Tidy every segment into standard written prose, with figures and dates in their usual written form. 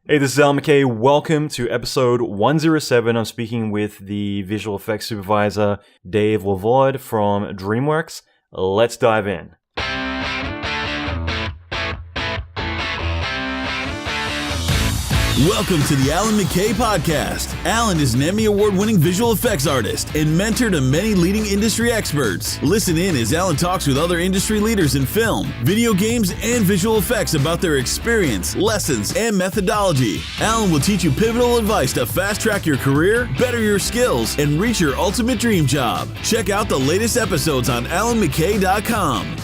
Hey, this is Alan McKay. Welcome to episode 107. I'm speaking with the Visual Effects Supervisor, Dave Walvoord from DreamWorks. Let's dive in. Welcome to the Alan McKay Podcast. Alan is an Emmy Award-winning visual effects artist and mentor to many leading industry experts. Listen in as Alan talks with other industry leaders in film, video games, and visual effects about their experience, lessons, and methodology. Alan will teach you pivotal advice to fast-track your career, better your skills, and reach your ultimate dream job. Check out the latest episodes on alanmckay.com.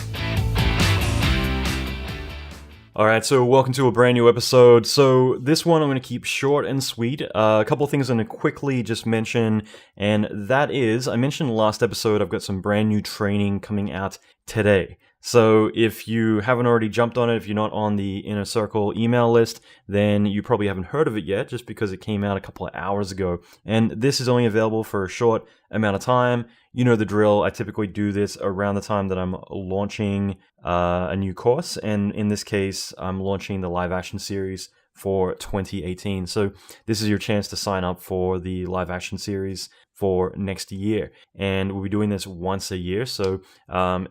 All right, so welcome to a brand new episode. So this one I'm going to keep short and sweet. A couple of things I'm going to quickly just mention, and that is, I mentioned last episode I've got some brand new training coming out today. So if you haven't already jumped on it, if you're not on the Inner Circle email list, then you probably haven't heard of it yet just because it came out a couple of hours ago. And this is only available for a short amount of time. You know the drill. I typically do this around the time that I'm launching a new course. And in this case, I'm launching the live action series for 2018. So this is your chance to sign up for the live action series for next year. And we'll be doing this once a year. So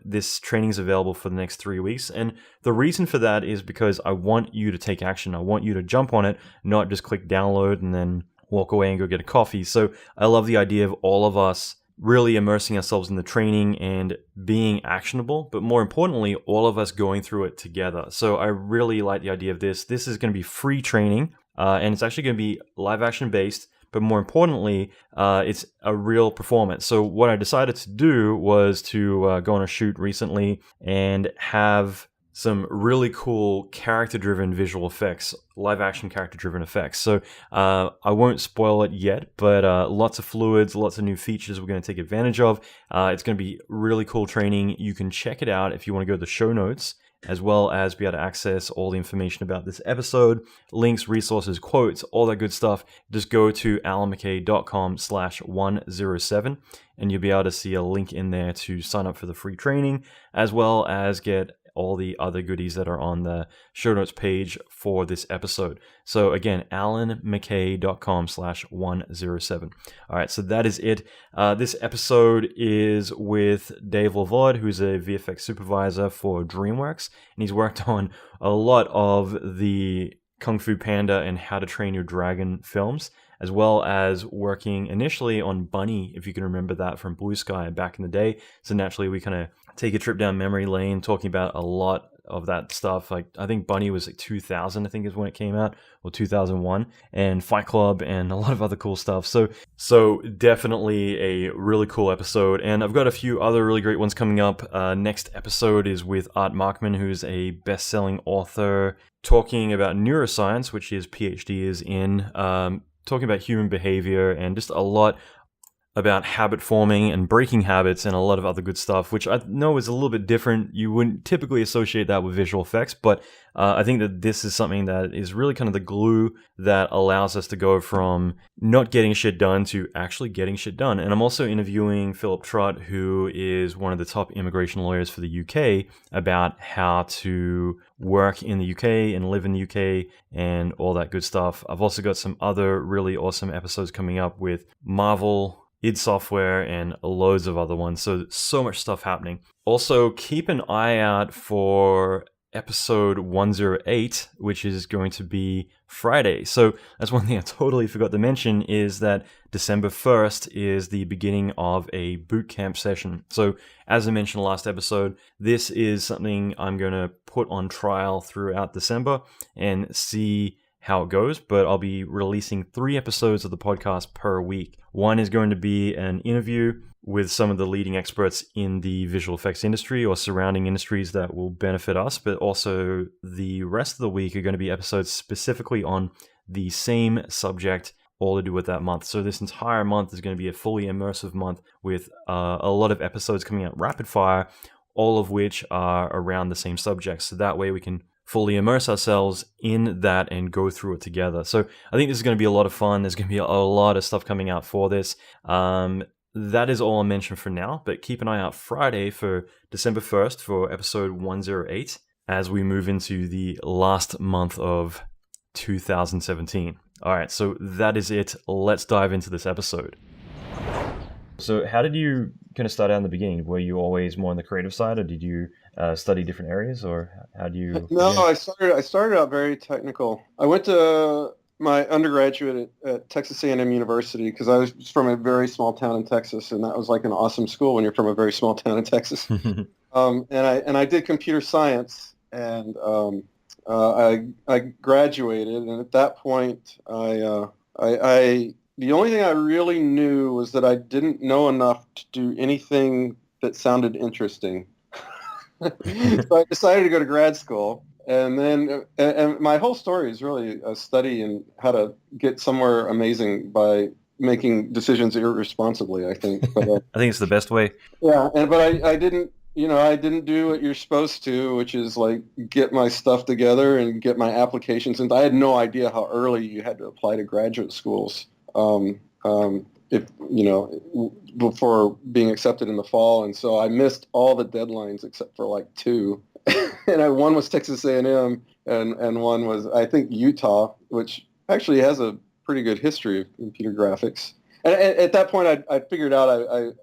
this training is available for the next 3 weeks. And the reason for that is because I want you to take action. I want you to jump on it, not just click download and then walk away and go get a coffee. So I love the idea of all of us really immersing ourselves in the training and being actionable, but more importantly, all of us going through it together. So I really like the idea of this. This is going to be free training, and it's actually going to be live action based, but more importantly, it's a real performance. So what I decided to do was to go on a shoot recently and have some really cool character-driven visual effects, live-action character-driven effects. So I won't spoil it yet, but lots of fluids, lots of new features we're going to take advantage of. It's going to be really cool training. You can check it out if you want to go to the show notes, as well as be able to access all the information about this episode, links, resources, quotes, all that good stuff. Just go to alanmckay.com/107, and you'll be able to see a link in there to sign up for the free training, as well as get all the other goodies that are on the show notes page for this episode. So again, alanmckay.com/107. All right, so that is it. This episode is with Dave Walvoord, who's a VFX supervisor for DreamWorks, and he's worked on a lot of the Kung Fu Panda and How to Train Your Dragon films, as well as working initially on Bunny, if you can remember that from Blue Sky back in the day. So naturally, we kind of take a trip down memory lane, talking about a lot of that stuff. Like, I think Bunny was like 2000, I think is when it came out, or 2001, and Fight Club and a lot of other cool stuff. So definitely a really cool episode. And I've got a few other really great ones coming up. Next episode is with Art Markman, who's a best-selling author, talking about neuroscience, which his PhD is in, talking about human behavior and just a lot about habit forming and breaking habits and a lot of other good stuff, which I know is a little bit different. You wouldn't typically associate that with visual effects, but I think that this is something that is really kind of the glue that allows us to go from not getting shit done to actually getting shit done. And I'm also interviewing Philip Trott, who is one of the top immigration lawyers for the UK, about how to work in the UK and live in the UK and all that good stuff. I've also got some other really awesome episodes coming up with Marvel, id Software, and loads of other ones. So much stuff happening. Also, keep an eye out for episode 108, which is going to be Friday. So that's one thing I totally forgot to mention, is that December 1st is the beginning of a boot camp session. So as I mentioned last episode, this is something I'm going to put on trial throughout December and see how it goes, but I'll be releasing 3 episodes of the podcast per week. One is going to be an interview with some of the leading experts in the visual effects industry or surrounding industries that will benefit us, but also the rest of the week are going to be episodes specifically on the same subject, all to do with that month. So this entire month is going to be a fully immersive month with a lot of episodes coming out rapid fire, all of which are around the same subject. So that way we can fully immerse ourselves in that and go through it together. So I think this is going to be a lot of fun. There's going to be a lot of stuff coming out for this. That is all I'll mention for now, but keep an eye out Friday for December 1st for episode 108 as we move into the last month of 2017. All right, so that is it. Let's dive into this episode. So how did you kind of start out in the beginning? Were you always more on the creative side, or did you study different areas, or how do you? No, I started out very technical. I went to my undergraduate at Texas A&M University because I was from a very small town in Texas, and that was like an awesome school when you're from a very small town in Texas. And I did computer science, and I graduated, and at that point, the only thing I really knew was that I didn't know enough to do anything that sounded interesting. So I decided to go to grad school, and then and my whole story is really a study in how to get somewhere amazing by making decisions irresponsibly, I think. But, I think it's the best way. Yeah, but I didn't, I didn't do what you're supposed to, which is like get my stuff together and get my applications. And I had no idea how early you had to apply to graduate schools. If before being accepted in the fall, and so I missed all the deadlines except for like two, and one was Texas A&M, and one was I think Utah, which actually has a pretty good history of computer graphics. And at that point, I figured out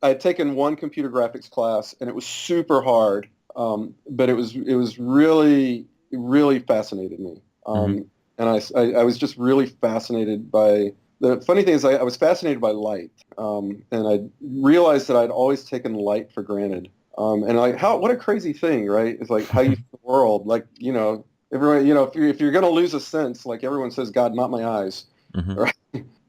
I'd taken one computer graphics class, and it was super hard, but it was really really fascinated me, and I was just really fascinated by. The funny thing is I was fascinated by light, and I realized that I'd always taken light for granted. And what a crazy thing, right? It's like how you see the world. Like, everyone, if you're going to lose a sense, like everyone says, God, not my eyes. Right?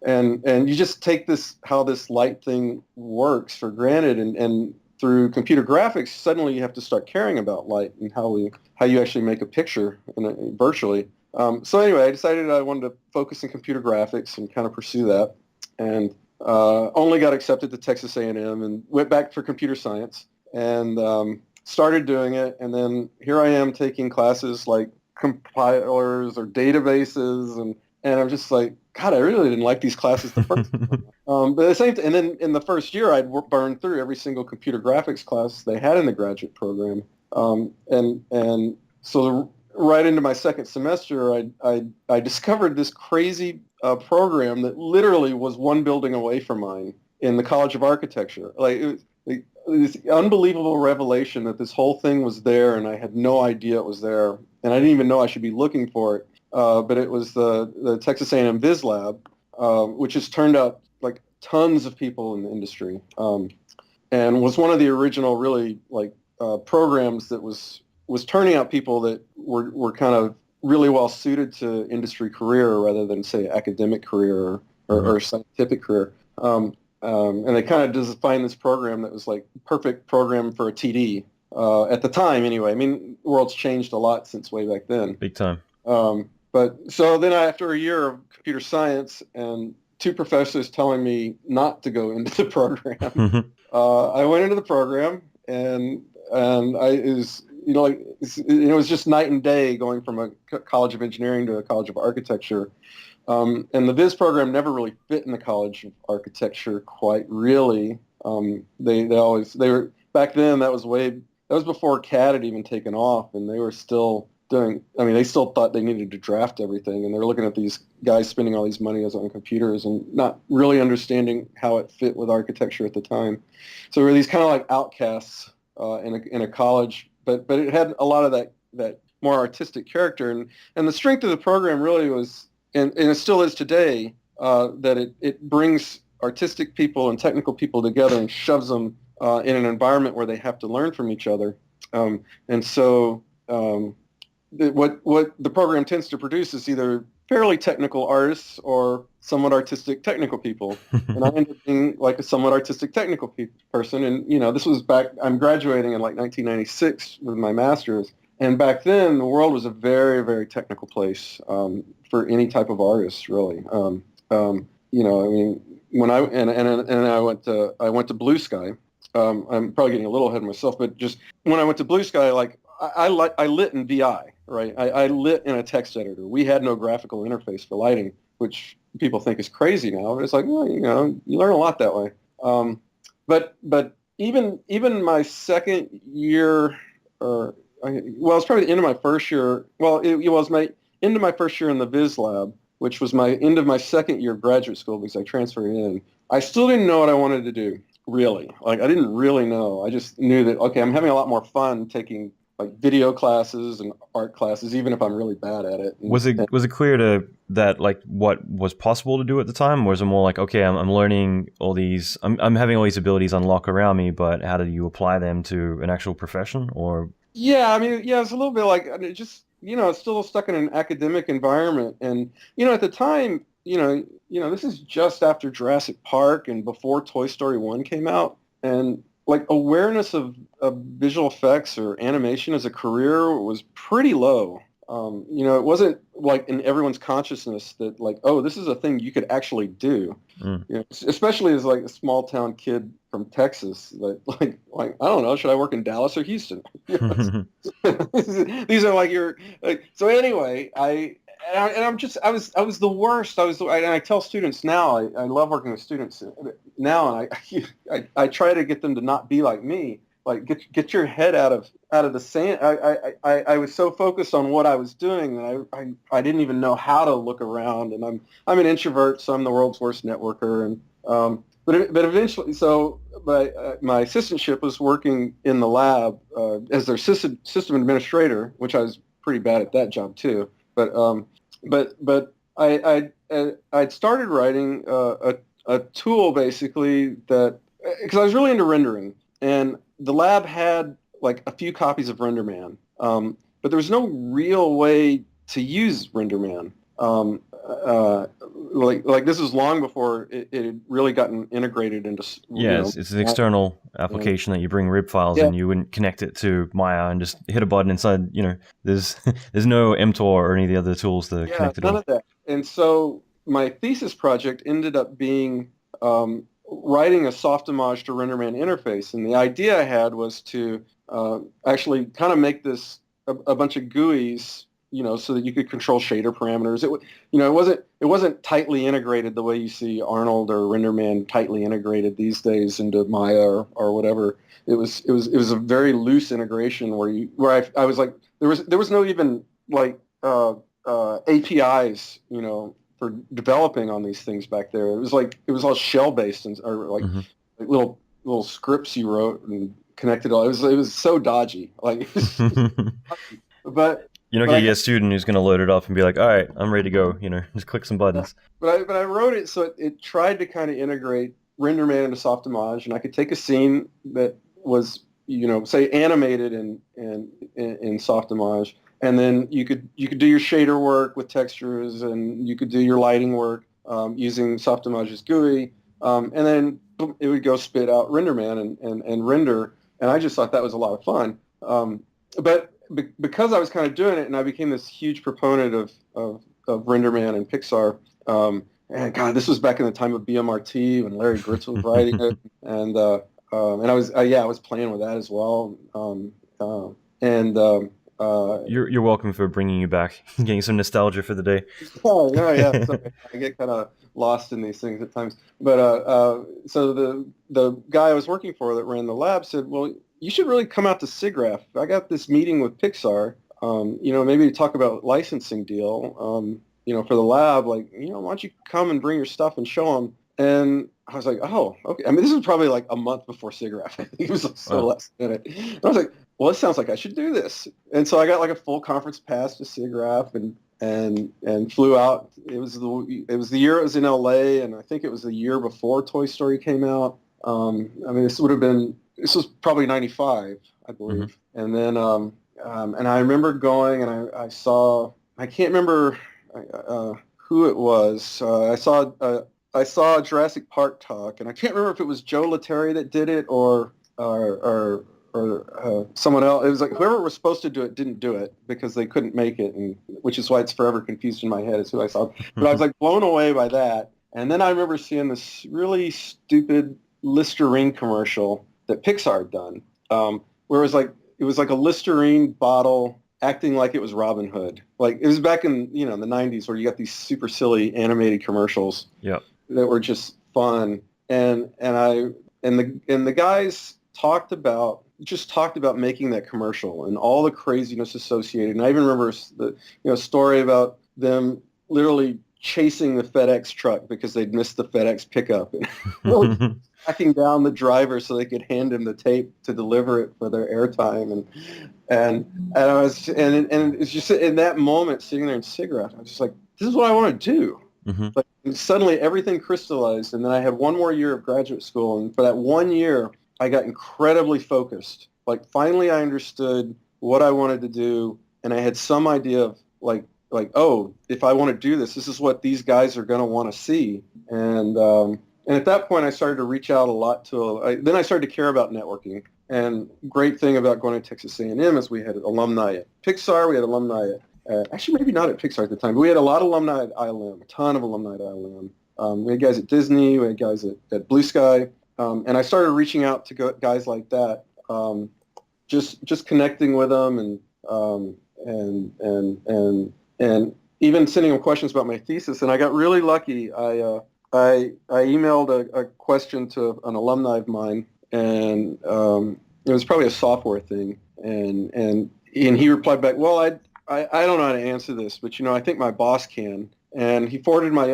And you just take how this light thing works for granted. And through computer graphics, suddenly you have to start caring about light and how you actually make a picture virtually. So anyway, I decided I wanted to focus on computer graphics and kind of pursue that, and only got accepted to Texas A&M and went back for computer science and started doing it. And then here I am taking classes like compilers or databases, and I'm just like, God, I really didn't like these classes the first time. But at the same time, and then in the first year, I'd burned through every single computer graphics class they had in the graduate program, and so. Right into my second semester, I discovered this crazy program that literally was one building away from mine in the College of Architecture. It was this unbelievable revelation that this whole thing was there, and I had no idea it was there, and I didn't even know I should be looking for it. But it was the Texas A&M Viz Lab, which has turned out like tons of people in the industry, and was one of the original really programs that was turning out people that were kind of really well suited to industry career rather than, say, academic career or scientific career. And they kind of defined this program that was like perfect program for a TD at the time anyway. I mean, the world's changed a lot since way back then. Big time. But so then after a year of computer science and two professors telling me not to go into the program, I went into the program, and it was just night and day going from a College of Engineering to a College of Architecture. And the Viz program never really fit in the College of Architecture quite really. They were back then. That was before CAD had even taken off, and they were still doing. I mean, they still thought they needed to draft everything, and they were looking at these guys spending all these money on computers and not really understanding how it fit with architecture at the time. So we were these kind of like outcasts in a college. But it had a lot of that more artistic character, and the strength of the program really was, and it still is today, that it brings artistic people and technical people together and shoves them in an environment where they have to learn from each other. And so what the program tends to produce is either fairly technical artists or somewhat artistic technical people. And I ended up being like a somewhat artistic technical person. And, this was I'm graduating in like 1996 with my master's. And back then, the world was a very, very technical place for any type of artist, really. When I went to Blue Sky. I'm probably getting a little ahead of myself, but just when I went to Blue Sky, I lit in VI, right? I lit in a text editor. We had no graphical interface for lighting, which people think is crazy now. But it's like, well, you learn a lot that way. But even my second year, it's probably the end of my first year. Well, it was into my first year in the Viz Lab, which was my end of my second year of graduate school because I transferred in, I still didn't know what I wanted to do, really. Like, I didn't really know. I just knew that, okay, I'm having a lot more fun taking like video classes and art classes, even if I'm really bad at it. Was it clear to that like what was possible to do at the time, or was it more like, okay, I'm learning all these, I'm having all these abilities unlock around me, but how do you apply them to an actual profession? Or Yeah, I mean, yeah, it's a little bit like, I mean, just, it's still stuck in an academic environment. And, at the time, this is just after Jurassic Park and before Toy Story 1 came out. And like awareness of visual effects or animation as a career was pretty low. It wasn't like in everyone's consciousness that like, oh, this is a thing you could actually do. Especially as like a small town kid from Texas, like I don't know, should I work in Dallas or Houston? These are like so anyway, I was the worst. And I tell students now, I love working with students now, and I try to get them to not be like me. Like get your head out of the sand. I was so focused on what I was doing that I didn't even know how to look around. And I'm an introvert, so I'm the world's worst networker. And but eventually, so my assistantship was working in the lab as their system administrator, which I was pretty bad at that job too. But I'd started writing a tool basically that, because I was really into rendering, and the lab had like a few copies of Renderman, but there was no real way to use Renderman. Like this is long before it had really gotten integrated into. It's an external application that you bring rib files and you wouldn't connect it to Maya and just hit a button inside. There's no mTOR or any of the other tools to connect it. None of that. And so my thesis project ended up being writing a soft homage to Renderman interface, and the idea I had was to actually kind of make this a bunch of GUIs, so that you could control shader parameters. It wasn't tightly integrated the way you see Arnold or Renderman tightly integrated these days into Maya or whatever. It was a very loose integration where I was like, there was no even like APIs, for developing on these things back there. It was all shell based or like little scripts you wrote and connected all. It was so dodgy. Like, but you're not going to get a student who's going to load it up and be like, all right, I'm ready to go. Just click some buttons. But I wrote it so it tried to kind of integrate Renderman into soft homage, and I could take a scene that was, say animated in soft homage, and then you could do your shader work with textures, and you could do your lighting work using soft homage's GUI, and then boom, it would go spit out Renderman and render. And I just thought that was a lot of fun. But because I was kind of doing it, and I became this huge proponent of Renderman and Pixar. And God, this was back in the time of BMRT when Larry Gritz was writing it, and I was playing with that as well. You're welcome for bringing you back, getting some nostalgia for the day. Oh yeah. So I get kind of lost in these things at times. But so the guy I was working for that ran the lab said, well, you should really come out to SIGGRAPH. I got this meeting with Pixar, maybe to talk about licensing deal, for the lab. Like, why don't you come and bring your stuff and show them? And I was like, oh, okay. I mean, this was probably like a month before SIGGRAPH. I think it was so last minute. And I was like, well, it sounds like I should do this. And so I got like a full conference pass to SIGGRAPH and flew out. It was the year it was in LA, and I think it was the year before Toy Story came out. I mean, this was probably 95, I believe. Mm-hmm. And then, and I remember going, and I saw, I can't remember who it was. I saw Jurassic Park talk, and I can't remember if it was Joe Letteri that did it or someone else. It was like whoever was supposed to do it didn't do it because they couldn't make it, and which is why it's forever confused in my head as who I saw. But I was like blown away by that. And then I remember seeing this really stupid Listerine commercial that Pixar had done, where it was like a Listerine bottle acting like it was Robin Hood. Like it was back in the 90s where you got these super silly animated commercials that were just fun. And the guys talked about just talked about making that commercial and all the craziness associated. And I even remember the story about them literally chasing the FedEx truck because they'd missed the FedEx pickup and really tracking down the driver so they could hand him the tape to deliver it for their airtime. And I was and it's just in that moment sitting there in SIGGRAPH, I was just like, this is what I want to do. Mm-hmm. Like, and suddenly everything crystallized, and then I had one more year of graduate school, and for that 1 year, I got incredibly focused. Like finally, I understood what I wanted to do, and I had some idea of like oh, if I want to do this, this is what these guys are going to want to see. And at that point, I started to reach out a lot then I started to care about networking. And great thing about going to Texas A&M is we had alumni at Pixar, we had alumni at actually, maybe not at Pixar at the time, but we had a lot of alumni at ILM, a ton of alumni at ILM. We had guys at Disney, we had guys at Blue Sky, and I started reaching out to guys like that, just connecting with them and even sending them questions about my thesis. And I got really lucky. I emailed a question to an alumni of mine, and it was probably a software thing, and he replied back, well, I don't know how to answer this, but I think my boss can. And he forwarded my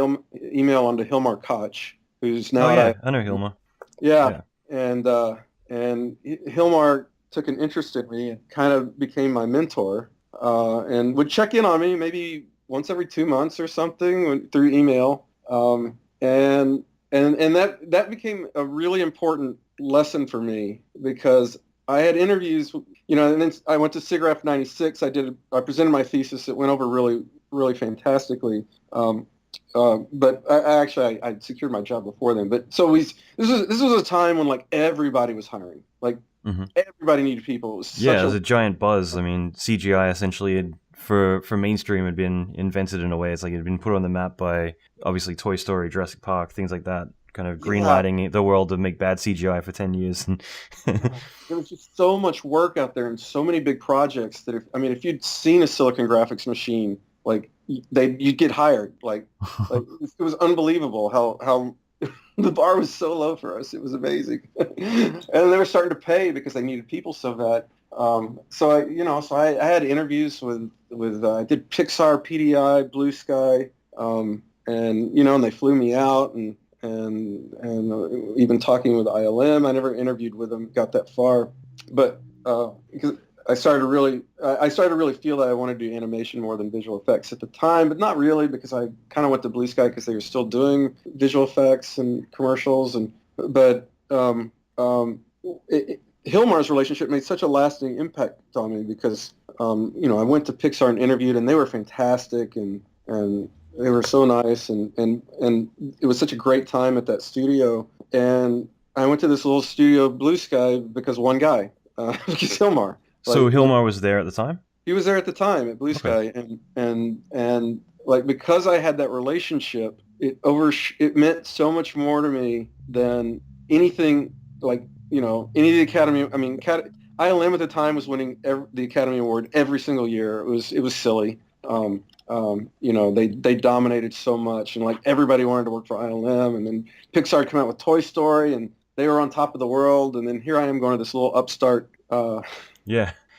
email onto Hilmar Koch, who's now I know Hilmar. Yeah. And Hilmar took an interest in me and kind of became my mentor, and would check in on me maybe once every 2 months or something through email. And that became a really important lesson for me, because I had interviews, and then I went to SIGGRAPH 96. I presented my thesis. It went over really, really fantastically. But I secured my job before then. But so this was a time when like everybody was hiring, like everybody needed people. It was it was a giant buzz. I mean, CGI essentially for mainstream had been invented in a way. It's like it had been put on the map by obviously Toy Story, Jurassic Park, things like that. Kind of greenlighting the world to make bad CGI for 10 years. There was just so much work out there and so many big projects that if you'd seen a Silicon Graphics machine, like you'd get hired. Like it was unbelievable how the bar was so low for us. It was amazing. And they were starting to pay because they needed people so bad. So I had interviews with I did Pixar, PDI, Blue Sky, and they flew me out and even talking with ILM. I never interviewed with them, got that far, but because I started to really feel that I wanted to do animation more than visual effects at the time, but not really, because I kind of went to Blue Sky because they were still doing visual effects and commercials, but Hilmar's relationship made such a lasting impact on me because I went to Pixar and interviewed, and they were fantastic, and they were so nice, and it was such a great time at that studio. And I went to this little studio, Blue Sky, because one guy, because Hilmar. So Hilmar was there at the time? He was there at the time at Blue Sky, and like because I had that relationship, it meant so much more to me than anything like any of the Academy. I mean, ILM at the time was winning the Academy Award every single year. It was silly. They dominated so much, and like everybody wanted to work for ILM, and then Pixar came out with Toy Story, and they were on top of the world, and then here I am going to this little upstart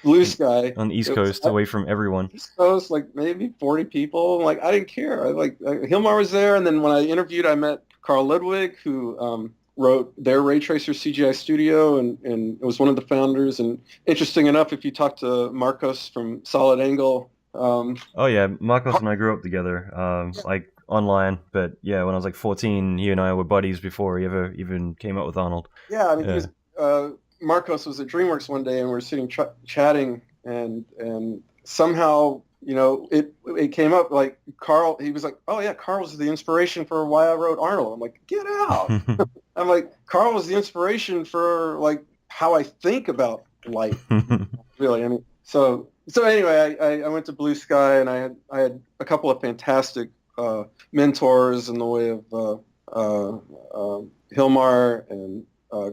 Blue Sky on the East Coast, away from everyone. East Coast, like maybe 40 people. Like I didn't care. Hilmar was there, and then when I interviewed, I met Carl Ludwig, who wrote their Ray Tracer CGI studio, and was one of the founders. And interesting enough, if you talk to Marcos from Solid Angle. Marcos and I grew up together, like online, but when I was like 14, he and I were buddies before he ever even came out with Arnold. Marcos was at DreamWorks one day, and we were sitting chatting, and somehow it came up, like Carl. He was like, "Oh yeah, Carl was the inspiration for why I wrote Arnold." I'm like, "Get out!" I'm like, "Carl was the inspiration for like how I think about light." Really, I mean, so anyway, I went to Blue Sky, and I had a couple of fantastic mentors in the way of Hilmar and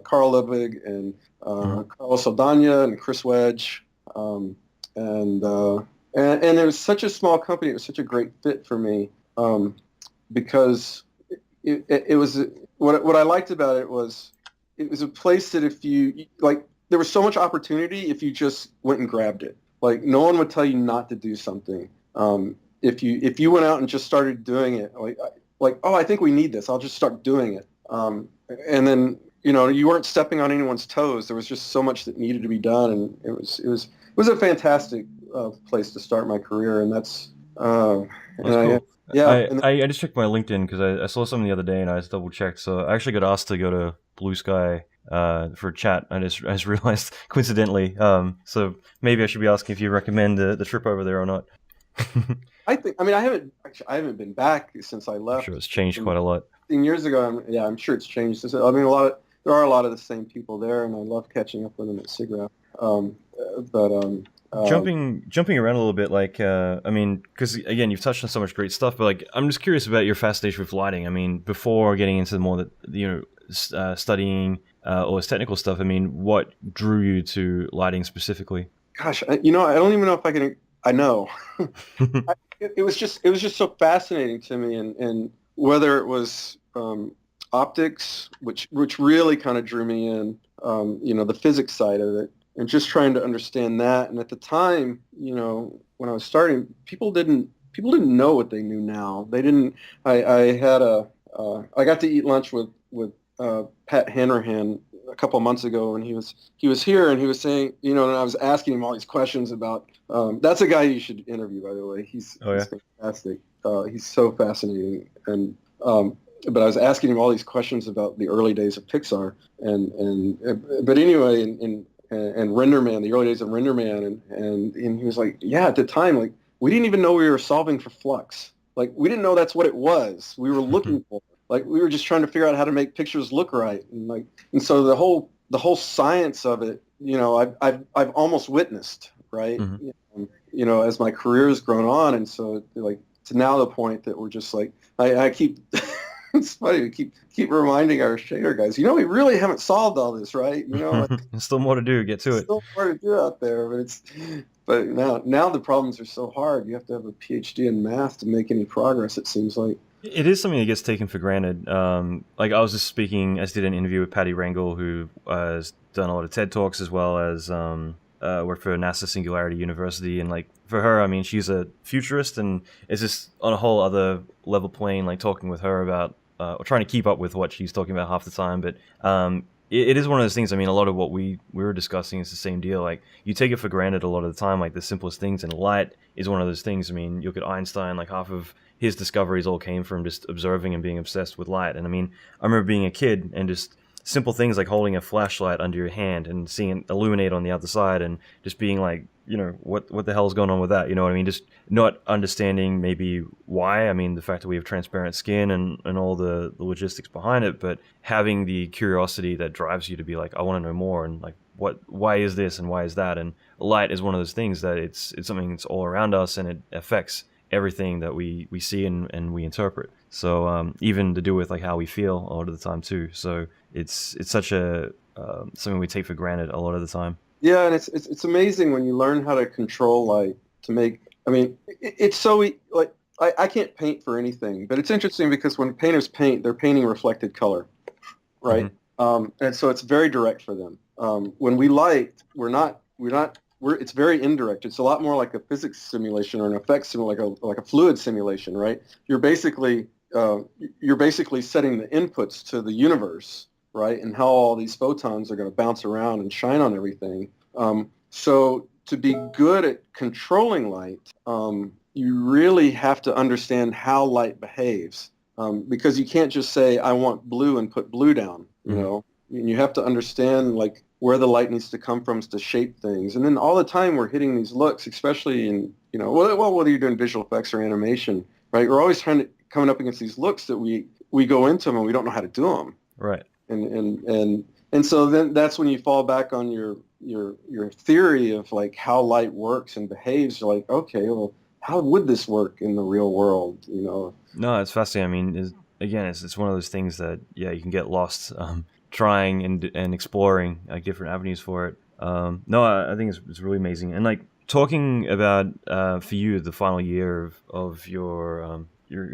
Carl Ludwig and Carlos Saldana and Chris Wedge, and it was such a small company. It was such a great fit for me, because it was what I liked about it was a place that if you like, there was so much opportunity if you just went and grabbed it. Like no one would tell you not to do something. If you went out and just started doing it, like oh, I think we need this. I'll just start doing it. And then you weren't stepping on anyone's toes. There was just so much that needed to be done, and it was a fantastic place to start my career. And that's cool. Yeah, I just checked my LinkedIn because I saw something the other day and I just double checked. So I actually got asked to go to Blue Sky for a chat. I just realized coincidentally. So maybe I should be asking if you recommend the trip over there or not. I haven't been back since I left. I'm sure it's changed quite a lot. 15 years ago, I'm sure it's changed. I mean, there are a lot of the same people there, and I love catching up with them at SIGGRAPH. Jumping around a little bit, like, I mean, because again, you've touched on so much great stuff, but like, I'm just curious about your fascination with lighting. I mean, before getting into more studying all this technical stuff, I mean, what drew you to lighting specifically? Gosh, I don't even know if I can. I know. It was just so fascinating to me, and whether it was optics, which really kind of drew me in, the physics side of it, and just trying to understand that. And at the time, when I was starting, people didn't know what they knew now. They didn't. I got to eat lunch with Pat Hanrahan a couple of months ago, and he was here, and he was saying, and I was asking him all these questions about. That's a guy you should interview, by the way. He's fantastic. He's so fascinating, and but I was asking him all these questions about the early days of Pixar, but anyway, and Renderman, the early days of Renderman, and he was like, yeah, at the time, like we didn't even know we were solving for flux. Like we didn't know that's what it was. We were looking for. Like we were just trying to figure out how to make pictures look right, and so the whole science of it, I've almost witnessed, right? Mm-hmm. As my career has grown on, and so like to now the point that we're just like I keep. It's funny. We keep reminding our shader guys. We really haven't solved all this, right? There's still more to do. Get to it. Still more to do out there, but now the problems are so hard. You have to have a PhD in math to make any progress. It seems like it is something that gets taken for granted. Like I was just speaking. I did an interview with Patty Rangel, who has done a lot of TED Talks as well as worked for NASA Singularity University, and like for her, I mean, she's a futurist, and it's just on a whole other level plane. Like talking with her about. Or trying to keep up with what she's talking about half the time, but it is one of those things. I mean, a lot of what we were discussing is the same deal. Like you take it for granted a lot of the time, like the simplest things, and light is one of those things. I mean, you look at Einstein, like half of his discoveries all came from just observing and being obsessed with light. And I mean, I remember being a kid and just simple things like holding a flashlight under your hand and seeing it illuminate on the other side and just being like, what the hell's going on with that? You know what I mean? Just not understanding maybe why. I mean, the fact that we have transparent skin and all the logistics behind it, but having the curiosity that drives you to be like, I want to know more, and like, why is this and why is that? And light is one of those things that it's something that's all around us, and it affects everything that we see and we interpret. So even to do with like how we feel a lot of the time too. So it's such a something we take for granted a lot of the time. Yeah, and it's amazing when you learn how to control light to make. I mean, it's so like I can't paint for anything, but it's interesting because when painters paint, they're painting reflected color, right? Mm-hmm. And so it's very direct for them. When we light, it's very indirect. It's a lot more like a physics simulation or an effects simulation, like a fluid simulation, right? You're basically setting the inputs to the universe, right, and how all these photons are going to bounce around and shine on everything. So to be good at controlling light, you really have to understand how light behaves, because you can't just say, I want blue and put blue down, And you have to understand like where the light needs to come from to shape things. And then all the time we're hitting these looks, especially in, whether you're doing visual effects or animation, right? We're always coming up against these looks that we go into them and we don't know how to do them. Right. And so then that's when you fall back on your theory of like how light works and behaves. You're like, okay, well, how would this work in the real world? No, it's fascinating. I mean, it's one of those things that you can get lost trying and exploring like different avenues for it. No, I think it's really amazing. And like talking about for you the final year of your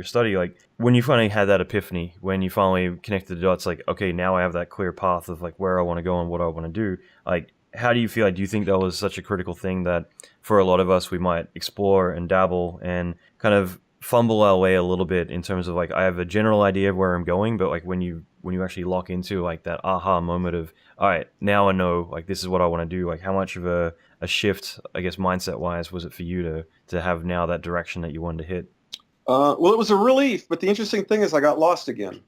study, like when you finally had that epiphany, when you finally connected the dots, like, okay, now I have that clear path of like where I want to go and what I want to do, like how do you feel? Like, do you think that was such a critical thing that for a lot of us we might explore and dabble and kind of fumble our way a little bit in terms of like, I have a general idea of where I'm going, but like when you actually lock into like that aha moment of, all right, now I know, like, this is what I want to do. Like, how much of a shift, I guess, mindset wise, was it for you to have now that direction that you wanted to hit? Well, it was a relief, but the interesting thing is I got lost again.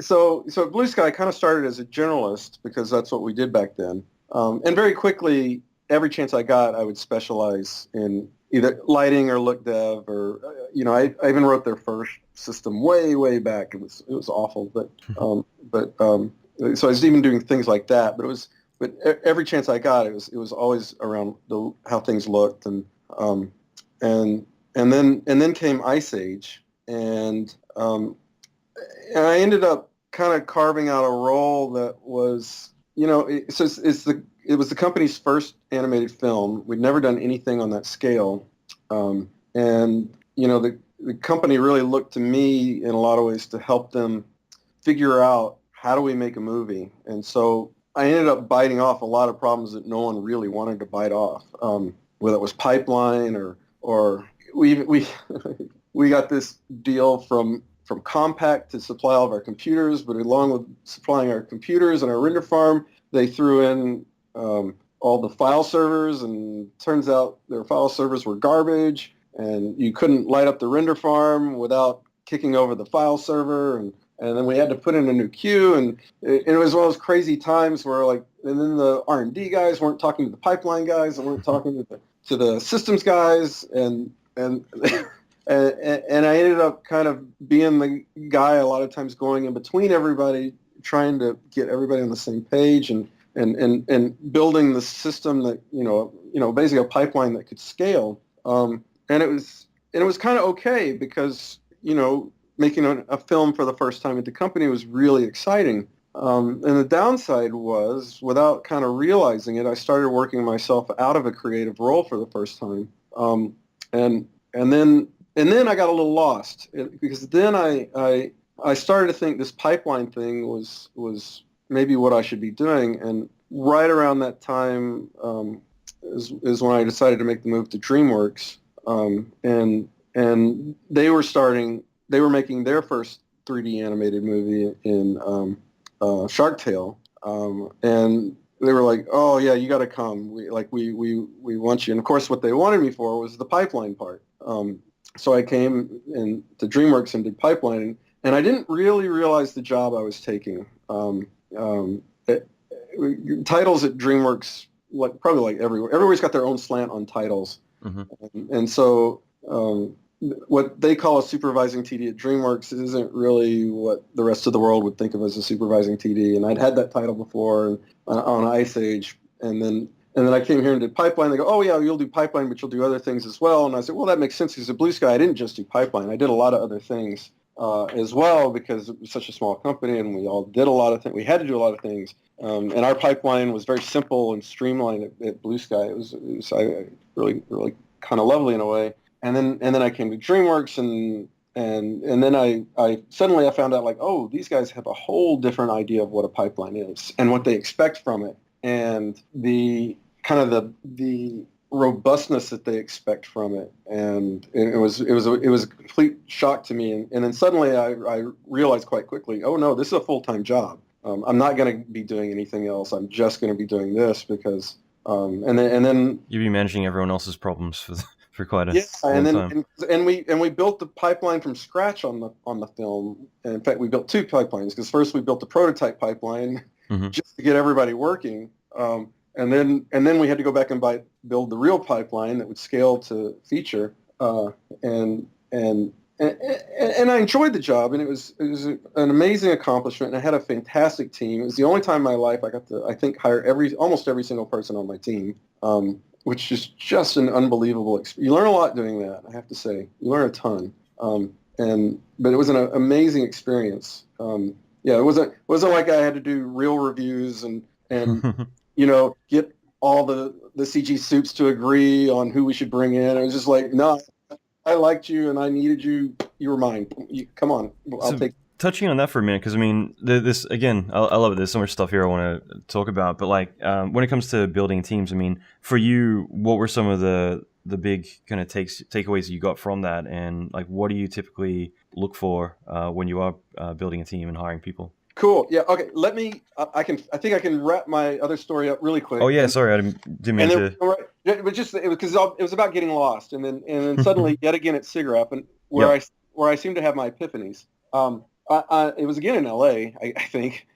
So at Blue Sky, I kind of started as a generalist because that's what we did back then. And very quickly, every chance I got, I would specialize in either lighting or look dev, or I even wrote their first system way back. It was awful, but so I was even doing things like that. But every chance I got, it was always around how things looked, and then came Ice Age, and I ended up kind of carving out a role that was, it was the company's first animated film. We'd never done anything on that scale. And the company really looked to me in a lot of ways to help them figure out how do we make a movie. And so I ended up biting off a lot of problems that no one really wanted to bite off, whether it was pipeline or we got this deal from Compaq to supply all of our computers, but along with supplying our computers and our render farm, they threw in all the file servers, and turns out their file servers were garbage, and you couldn't light up the render farm without kicking over the file server, and then we had to put in a new queue, and it was one of those crazy times where and then the R&D guys weren't talking to the pipeline guys, and weren't talking to the systems guys, and I ended up kind of being the guy a lot of times going in between everybody, trying to get everybody on the same page, and building the system that basically a pipeline that could scale. And it was kind of okay because making a film for the first time at the company was really exciting. And the downside was, without kind of realizing it, I started working myself out of a creative role for the first time. And then I got a little lost, because then I started to think this pipeline thing was maybe what I should be doing. And right around that time is when I decided to make the move to DreamWorks. And they were making their first 3D animated movie in Shark Tale. And they were like, "Oh yeah, you got to come. We want you." And of course, what they wanted me for was the pipeline part. So I came to DreamWorks and did pipeline, and I didn't really realize the job I was taking. Titles at DreamWorks, probably like everywhere, everybody's got their own slant on titles. Mm-hmm. And so what they call a supervising TD at DreamWorks isn't really what the rest of the world would think of as a supervising TD. And I'd had that title before on Ice Age, and then I came here and did pipeline. They go, "Oh yeah, you'll do pipeline, but you'll do other things as well." And I said, "Well, that makes sense, because at Blue Sky I didn't just do pipeline. I did a lot of other things as well, because it was such a small company, and we all did a lot of things. We had to do a lot of things, and our pipeline was very simple and streamlined at Blue Sky. It was really kind of lovely in a way. And then I came to DreamWorks, and then I suddenly found out, like, oh, these guys have a whole different idea of what a pipeline is and what they expect from it, and the robustness that they expect from it. And it was a complete shock to me. And then suddenly I realized quite quickly, oh no, this is a full-time job. I'm not going to be doing anything else. I'm just going to be doing this, because and then you'd be managing everyone else's problems for quite a long time. And we built the pipeline from scratch on the film. And in fact, we built two pipelines, because first we built the prototype pipeline, mm-hmm. just to get everybody working. And then we had to go back and build the real pipeline that would scale to feature. And I enjoyed the job, and it was an amazing accomplishment. And I had a fantastic team. It was the only time in my life I got to, I think, hire almost every single person on my team, which is just an unbelievable experience. You learn a lot doing that, I have to say. You learn a ton. But it was an amazing experience. It wasn't like I had to do real reviews and get all the CG soups to agree on who we should bring in. It was just like, no, I liked you and I needed you. You were mine. Come on, I'll take. touching on that for a minute, because I mean, this again, I love it. There's so much stuff here I want to talk about, but like when it comes to building teams, I mean, for you, what were some of the big kind of takeaways you got from that, and like what do you typically look for when you are building a team and hiring people? Cool. Yeah. Okay. Let me. I think I can wrap my other story up really quick. Oh yeah. Sorry, I didn't mean to. It was just because it was about getting lost, and then suddenly yet again at SIGGRAPH, and where I seem to have my epiphanies. It was again in LA, I think.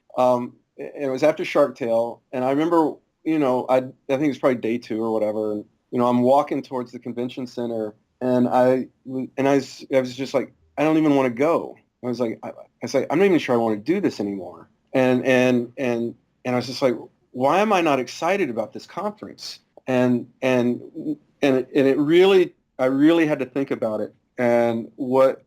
It was after Shark Tale, and I remember, I think it was probably day 2 or whatever, and I'm walking towards the convention center, and I was just like, I don't even want to go. I was like, I'm not even sure I want to do this anymore. And I was just like, why am I not excited about this conference? And it really, I really had to think about it. And what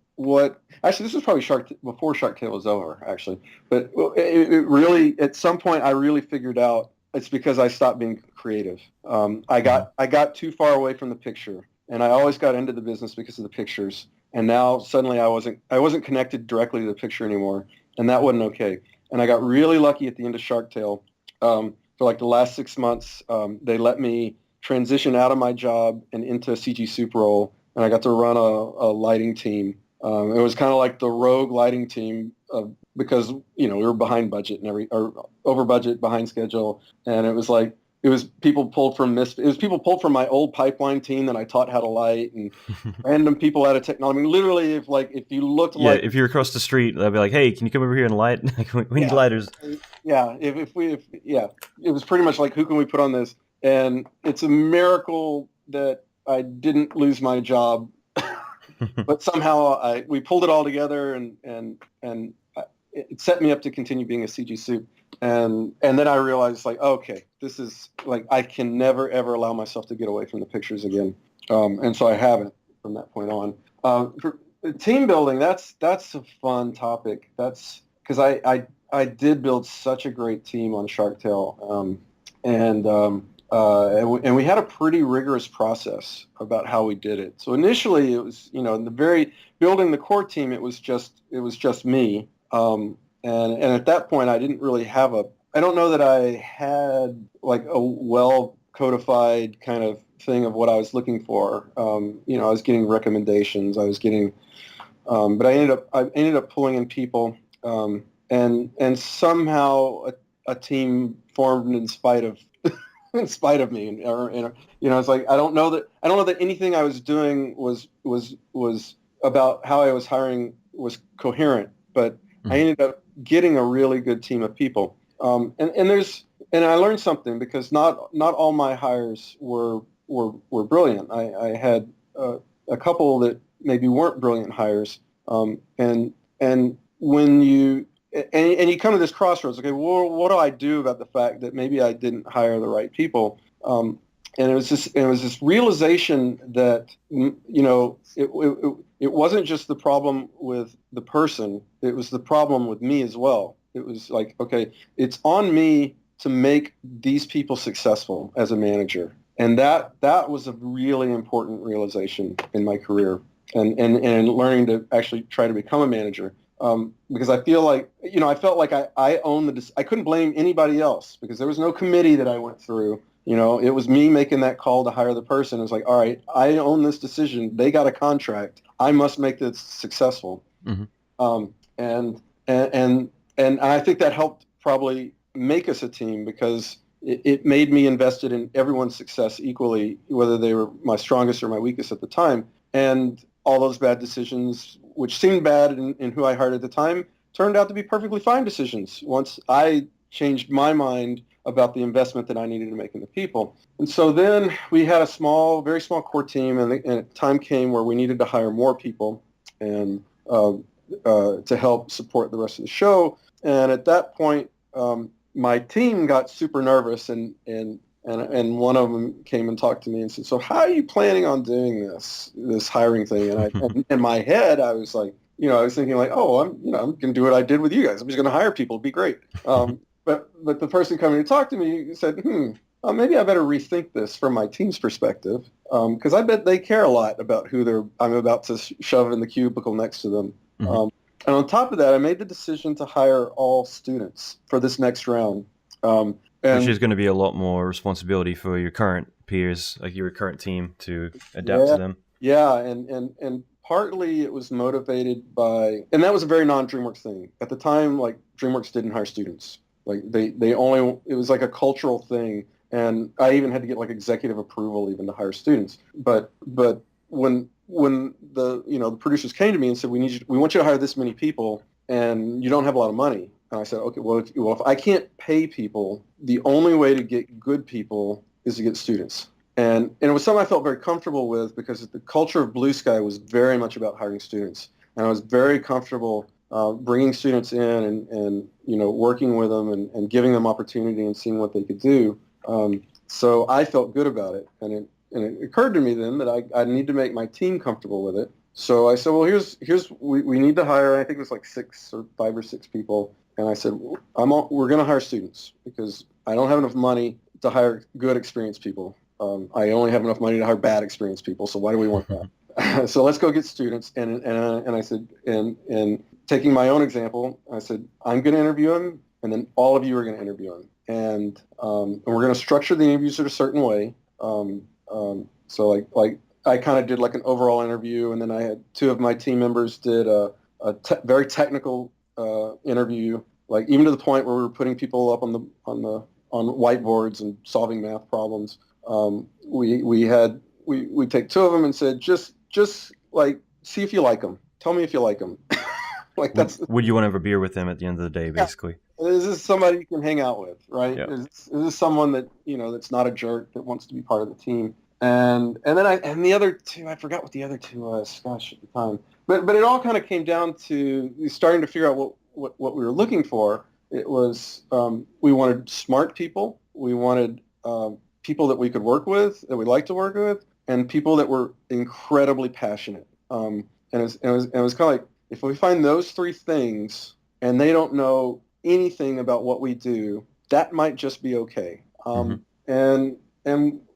actually, this was probably before Shark Tale was over, actually. But it really, at some point, I really figured out it's because I stopped being creative. I got too far away from the picture, and I always got into the business because of the pictures. And now suddenly I wasn't connected directly to the picture anymore, and that wasn't okay. And I got really lucky at the end of Shark Tale. For like the last 6 months, they let me transition out of my job and into a CG Soup role, and I got to run a lighting team. It was kind of like the rogue lighting team because we were behind budget or over budget, behind schedule, and it was people pulled from my old pipeline team that I taught how to light, and random people out of technology. I mean, literally, if you looked if you're across the street, they'd be like, "Hey, can you come over here and light? We need lighters." Yeah, it was pretty much like, who can we put on this? And it's a miracle that I didn't lose my job, but somehow we pulled it all together, and it set me up to continue being a CG Soup. And then I realized, like, okay, this is like, I can never ever allow myself to get away from the pictures again, and so I haven't from that point on. For team building, that's a fun topic. That's because I did build such a great team on Shark Tale, and we had a pretty rigorous process about how we did it. So initially, it was in the very building the core team, it was just me. And at that point, I didn't really have I don't know that I had like a well codified kind of thing of what I was looking for. I was getting recommendations. I was getting, but I ended up pulling in people, and somehow a team formed in spite of me. It's like, I don't know that anything I was doing was about how I was hiring was coherent, but I ended up getting a really good team of people. And I learned something, because not all my hires were brilliant. I had a couple that maybe weren't brilliant hires. And when you come to this crossroads, okay, well, what do I do about the fact that maybe I didn't hire the right people? And it was this realization that it wasn't just the problem with the person; it was the problem with me as well. It was like, okay, it's on me to make these people successful as a manager, and that was a really important realization in my career, and learning to actually try to become a manager. Because I feel like, I felt like I owned I couldn't blame anybody else, because there was no committee that I went through. It was me making that call to hire the person. It was like, all right, I own this decision. They got a contract. I must make this successful. Mm-hmm. And I think that helped probably make us a team, because it made me invested in everyone's success equally, whether they were my strongest or my weakest at the time. And all those bad decisions, which seemed bad in who I hired at the time, turned out to be perfectly fine decisions once I changed my mind about the investment that I needed to make in the people. And so then we had a very small core team, and time came where we needed to hire more people and to help support the rest of the show. And at that point, my team got super nervous, and one of them came and talked to me and said, "So how are you planning on doing this hiring thing?" And in my head, I was like, I was thinking like, "Oh, I'm going to do what I did with you guys. I'm just going to hire people. It'd be great." But the person coming to talk to me said, maybe I better rethink this from my team's perspective, because I bet they care a lot about who I'm about to shove in the cubicle next to them. Mm-hmm. And on top of that, I made the decision to hire all students for this next round. Which is going to be a lot more responsibility for your current peers, like your current team, to adapt to Yeah, them. yeah, and partly it was motivated by, and that was a very non-DreamWorks thing. At the time, like DreamWorks didn't hire students. Like they only, it was like a cultural thing, and I even had to get like executive approval even to hire students. But when the producers came to me and said we want you to hire this many people, and you don't have a lot of money. And I said, okay, well, if I can't pay people, the only way to get good people is to get students. And it was something I felt very comfortable with because the culture of Blue Sky was very much about hiring students. And I was very comfortable bringing students in and working with them and giving them opportunity and seeing what they could do. So I felt good about it. And it occurred to me then that I need to make my team comfortable with it. So I said, well, we need to hire, I think it was like 5 or 6 people. And I said, we're going to hire students because I don't have enough money to hire good, experienced people. I only have enough money to hire bad, experienced people. So why do we want that? So let's go get students. And I said, and taking my own example, I said, I'm going to interview them, and then all of you are going to interview them. And we're going to structure the interviews in a certain way. So like I kind of did like an overall interview, and then I had 2 of my team members did a very technical interview, like even to the point where we were putting people up on whiteboards and solving math problems. We take 2 of them and said, just like see if you like them. Tell me if you like them. Like Would you want to have a beer with them at the end of the day, basically? Yeah. Is this somebody you can hang out with, right? Yeah. Is this someone that that's not a jerk, that wants to be part of the team? And then the other 2, I forgot what the other 2 was. Gosh, at the time. But it all kind of came down to starting to figure out what we were looking for. It was we wanted smart people. We wanted people that we could work with, that we like to work with, and people that were incredibly passionate. And it was kind of like, if we find those 3 things and they don't know anything about what we do, that might just be okay. And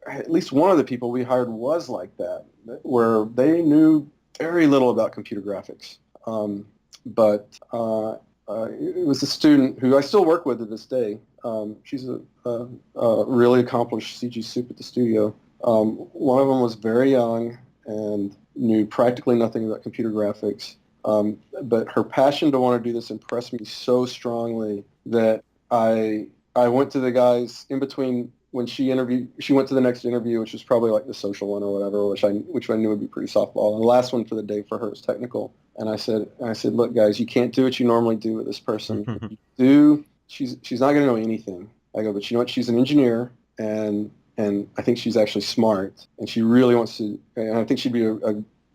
at least one of the people we hired was like that, where they knew very little about computer graphics. But it was a student who I still work with to this day. She's a really accomplished CG soup at the studio. One of them was very young and knew practically nothing about computer graphics. But her passion to want to do this impressed me so strongly that I went to the guys in between when she interviewed. She went to the next interview, which was probably like the social one or whatever, which I knew would be pretty softball. And the last one for the day for her was technical. And I said, look, guys, you can't do what you normally do with this person. If you do, she's not going to know anything. I go, but you know what? She's an engineer, and I think she's actually smart, and she really wants to. And I think she'd be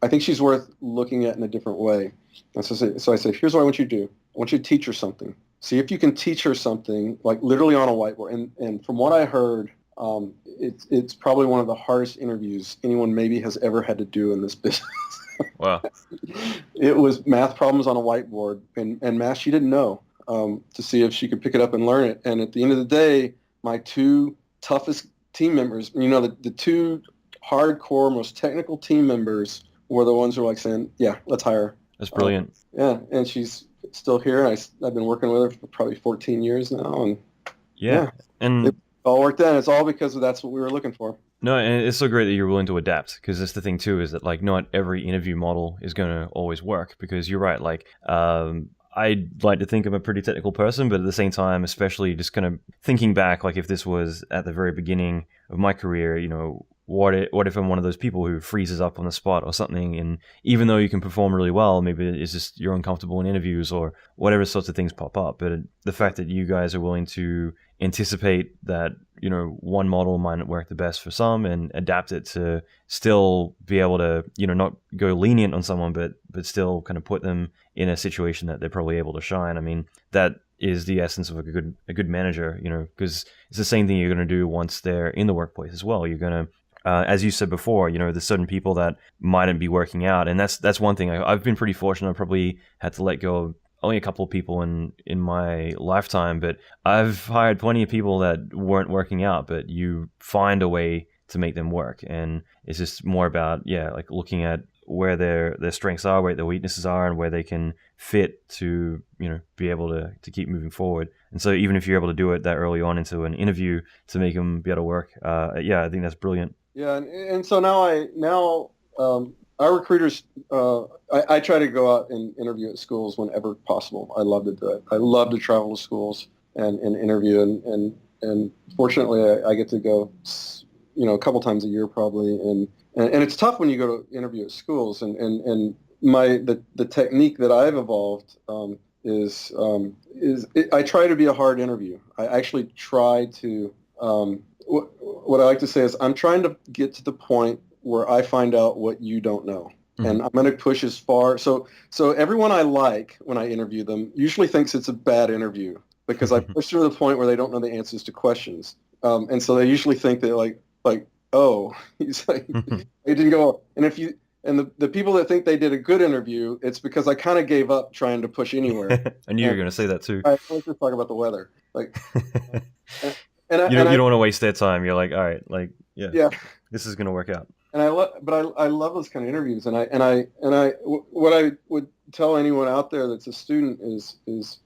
I think she's worth looking at in a different way. And so I said, here's what I want you to do. I want you to teach her something. See if you can teach her something, like literally on a whiteboard. And from what I heard, it's probably one of the hardest interviews anyone maybe has ever had to do in this business. Wow. It was math problems on a whiteboard, and math she didn't know, to see if she could pick it up and learn it. And at the end of the day, my 2 toughest team members, the 2 hardcore, most technical team members were the ones who were like saying, yeah, let's hire her. That's brilliant. Yeah, and she's still here. I've been working with her for probably 14 years now. And yeah. And it all worked out. It's all because that's what we were looking for. No, and it's so great that you're willing to adapt, because that's the thing too, is that like not every interview model is going to always work, because you're right. Like, I'd like to think I'm a pretty technical person, but at the same time, especially just kind of thinking back, like if this was at the very beginning of my career, what if I'm one of those people who freezes up on the spot or something, and even though you can perform really well, maybe it's just you're uncomfortable in interviews or whatever sorts of things pop up. But the fact that you guys are willing to anticipate that, one model might not work the best for some and adapt it to still be able to, not go lenient on someone, but still kind of put them in a situation that they're probably able to shine. I mean, that is the essence of a good manager, because it's the same thing you're going to do once they're in the workplace as well. You're going to, as you said before, there's certain people that mightn't be working out, and that's one thing. I've been pretty fortunate. I probably had to let go of only a couple of people in my lifetime, but I've hired plenty of people that weren't working out, but you find a way to make them work. And it's just more about, like looking at where their strengths are, where their weaknesses are, and where they can fit to, be able to keep moving forward. And so even if you're able to do it that early on into an interview to make them be able to work, I think that's brilliant. Yeah, and so now our recruiters, I try to go out and interview at schools whenever possible. I love to do it. I love to travel to schools and interview, and fortunately I get to go, a couple times a year probably, and it's tough when you go to interview at schools, and the technique that I've evolved is I try to be a hard interview. I actually try to what I like to say is I'm trying to get to the point where I find out what you don't know. Mm-hmm. And I'm going to push as far. So everyone I like when I interview them usually thinks it's a bad interview because I push them to the point where they don't know the answers to questions. And so they usually think that like, oh, he's like, it didn't go. And the people that think they did a good interview, it's because I kind of gave up trying to push anywhere. I knew you were going to say that too. Let's just talk about the weather. Like, you don't want to waste their time. You're like, all right, like, yeah, this is going to work out. And I love those kind of interviews. And what I would tell anyone out there that's a student is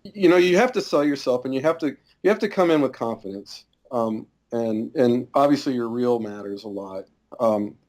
you have to sell yourself, and you have to come in with confidence. And obviously your reel matters a lot.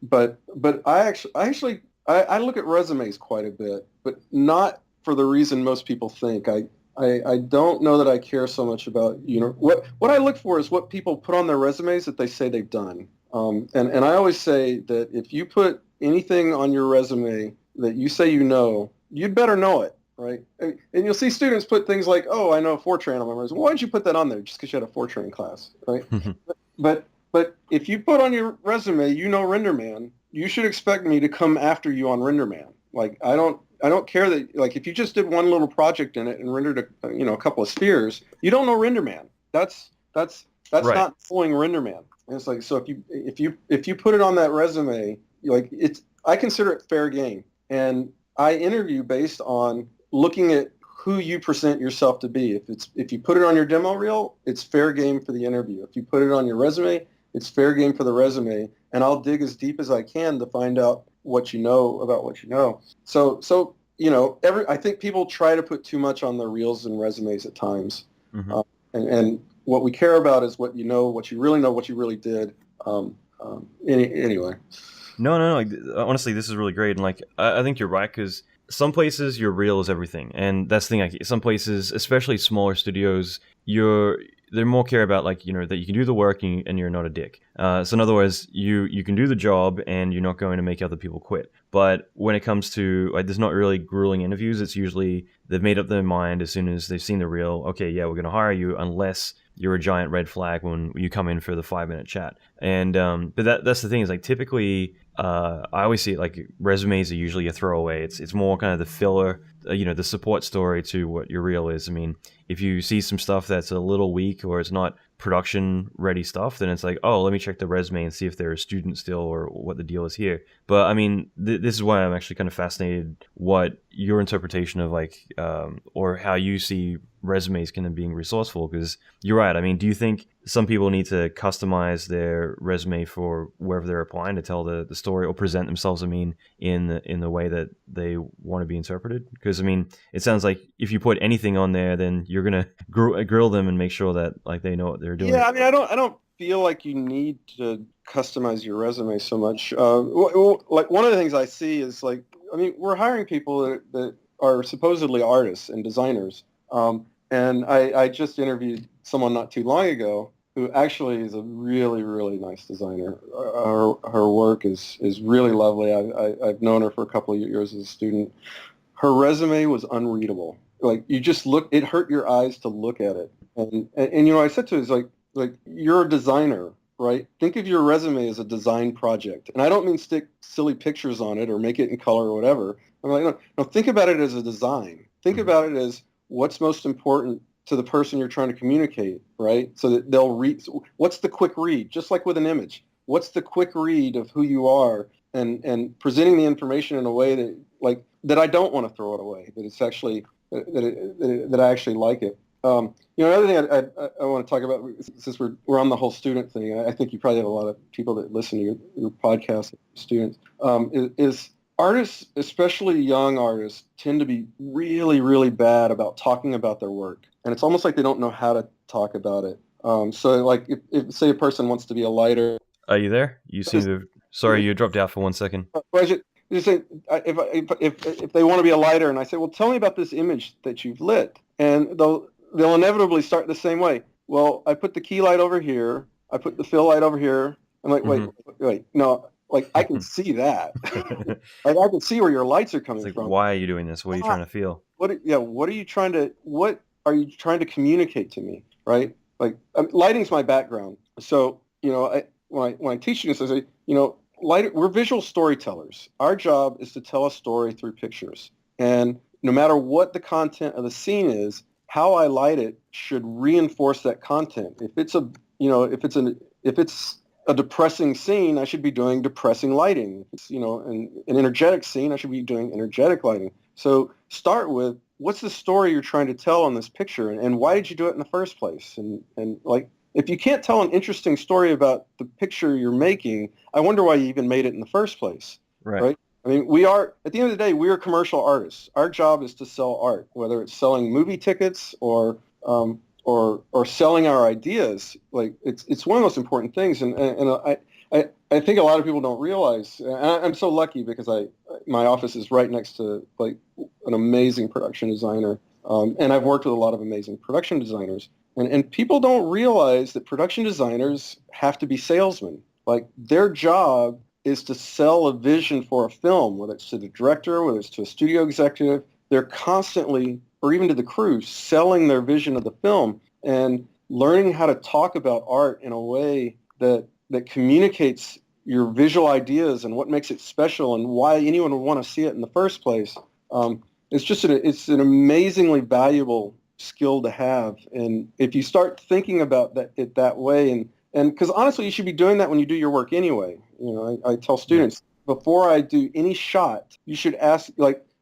But I look at resumes quite a bit, but not for the reason most people think. I don't know that I care so much about, what I look for is what people put on their resumes that they say they've done. And I always say that if you put anything on your resume that you say you'd better know it, right? And you'll see students put things like, oh, I know Fortran on my resume. Why don't you put that on there just because you had a Fortran class, right? But if you put on your resume, Renderman, you should expect me to come after you on Renderman. Like, I don't care that, like, if you just did one little project in it and rendered a couple of spheres, you don't know Renderman. That's right. Not knowing Renderman. And it's like, so if you put it on that resume, I consider it fair game. And I interview based on looking at who you present yourself to be. If you put it on your demo reel, it's fair game for the interview. If you put it on your resume, it's fair game for the resume. And I'll dig as deep as I can to find out what you know about what you know. So I think people try to put too much on their reels and resumes at times. Mm-hmm. And what we care about is what you know, what you really did. Anyway. No. Honestly, this is really great. And I think you're right, because some places your reel is everything. And that's the thing. Some places, especially smaller studios, they're more care about that you can do the work and you're not a dick. So in other words, you can do the job and you're not going to make other people quit. But when it comes to there's not really grueling interviews. It's usually they've made up their mind as soon as they've seen the reel. Okay, yeah, we're going to hire you unless you're a giant red flag when you come in for the 5-minute chat. And but that's the thing is typically I always see it resumes are usually a throwaway. It's more kind of the filler, the support story to what your reel is. I mean, if you see some stuff that's a little weak or it's not production ready stuff, then it's like, oh, let me check the resume and see if they're a student still or what the deal is here. But I mean, this is why I'm actually kind of fascinated what your interpretation of or how you see resumes kind of being resourceful, because you're right. I mean, do you think some people need to customize their resume for wherever they're applying to tell the story or present themselves, in the way that they want to be interpreted? Because I mean, it sounds like if you put anything on there, then you're gonna grill them and make sure that they know what they're doing. Yeah, I mean, I don't feel like you need to customize your resume so much. One of the things I see is we're hiring people that are supposedly artists and designers. And I just interviewed someone not too long ago who actually is a really, really nice designer. Her work is really lovely. I've known her for a couple of years as a student. Her resume was unreadable. You just it hurt your eyes to look at it. And I said to her, it's you're a designer, right? Think of your resume as a design project. And I don't mean stick silly pictures on it or make it in color or whatever. I'm like, no, think about it as a design. Think about it as what's most important to the person you're trying to communicate, right? So that they'll read. What's the quick read? Just like with an image, what's the quick read of who you are, and presenting the information in a way that I don't want to throw it away. That it's actually that I actually like it. Another thing I want to talk about, since we're on the whole student thing, I think you probably have a lot of people that listen to your podcast, students, is artists, especially young artists, tend to be really, really bad about talking about their work. And it's almost like they don't know how to talk about it. So like if say a person wants to be a lighter. Are you there? You seem to. Sorry, you dropped out for 1 second. Just say, if they want to be a lighter, and I say, well, tell me about this image that you've lit, and they'll inevitably start the same way. Well, I put the key light over here. I put the fill light over here. I'm like, wait, no, like I can see that. Like I can see where your lights are coming from. Why are you doing this? What are you trying to feel? What are you trying to communicate to me, right? Like lighting's my background, so when I teach this, I say, we're visual storytellers. Our job is to tell a story through pictures, and no matter what the content of the scene is, how I light it should reinforce that content. If it's a depressing scene, I should be doing depressing lighting. If it's an energetic scene, I should be doing energetic lighting. So start with, what's the story you're trying to tell on this picture, and why did you do it in the first place? And like, if you can't tell an interesting story about the picture you're making, I wonder why you even made it in the first place. Right? I mean, at the end of the day, we are commercial artists. Our job is to sell art, whether it's selling movie tickets or selling our ideas. Like it's one of the most important things. And I think a lot of people don't realize. And I'm so lucky because my office is right next to like an amazing production designer, and I've worked with a lot of amazing production designers. And people don't realize that production designers have to be salesmen. Like their job is to sell a vision for a film, whether it's to the director, whether it's to a studio executive. They're constantly, or even to the crew, selling their vision of the film and learning how to talk about art in a way that communicates your visual ideas and what makes it special and why anyone would want to see it in the first place. It's an amazingly valuable skill to have. And if you start thinking about it that way, and because honestly, you should be doing that when you do your work anyway. I tell students, before I do any shot, you should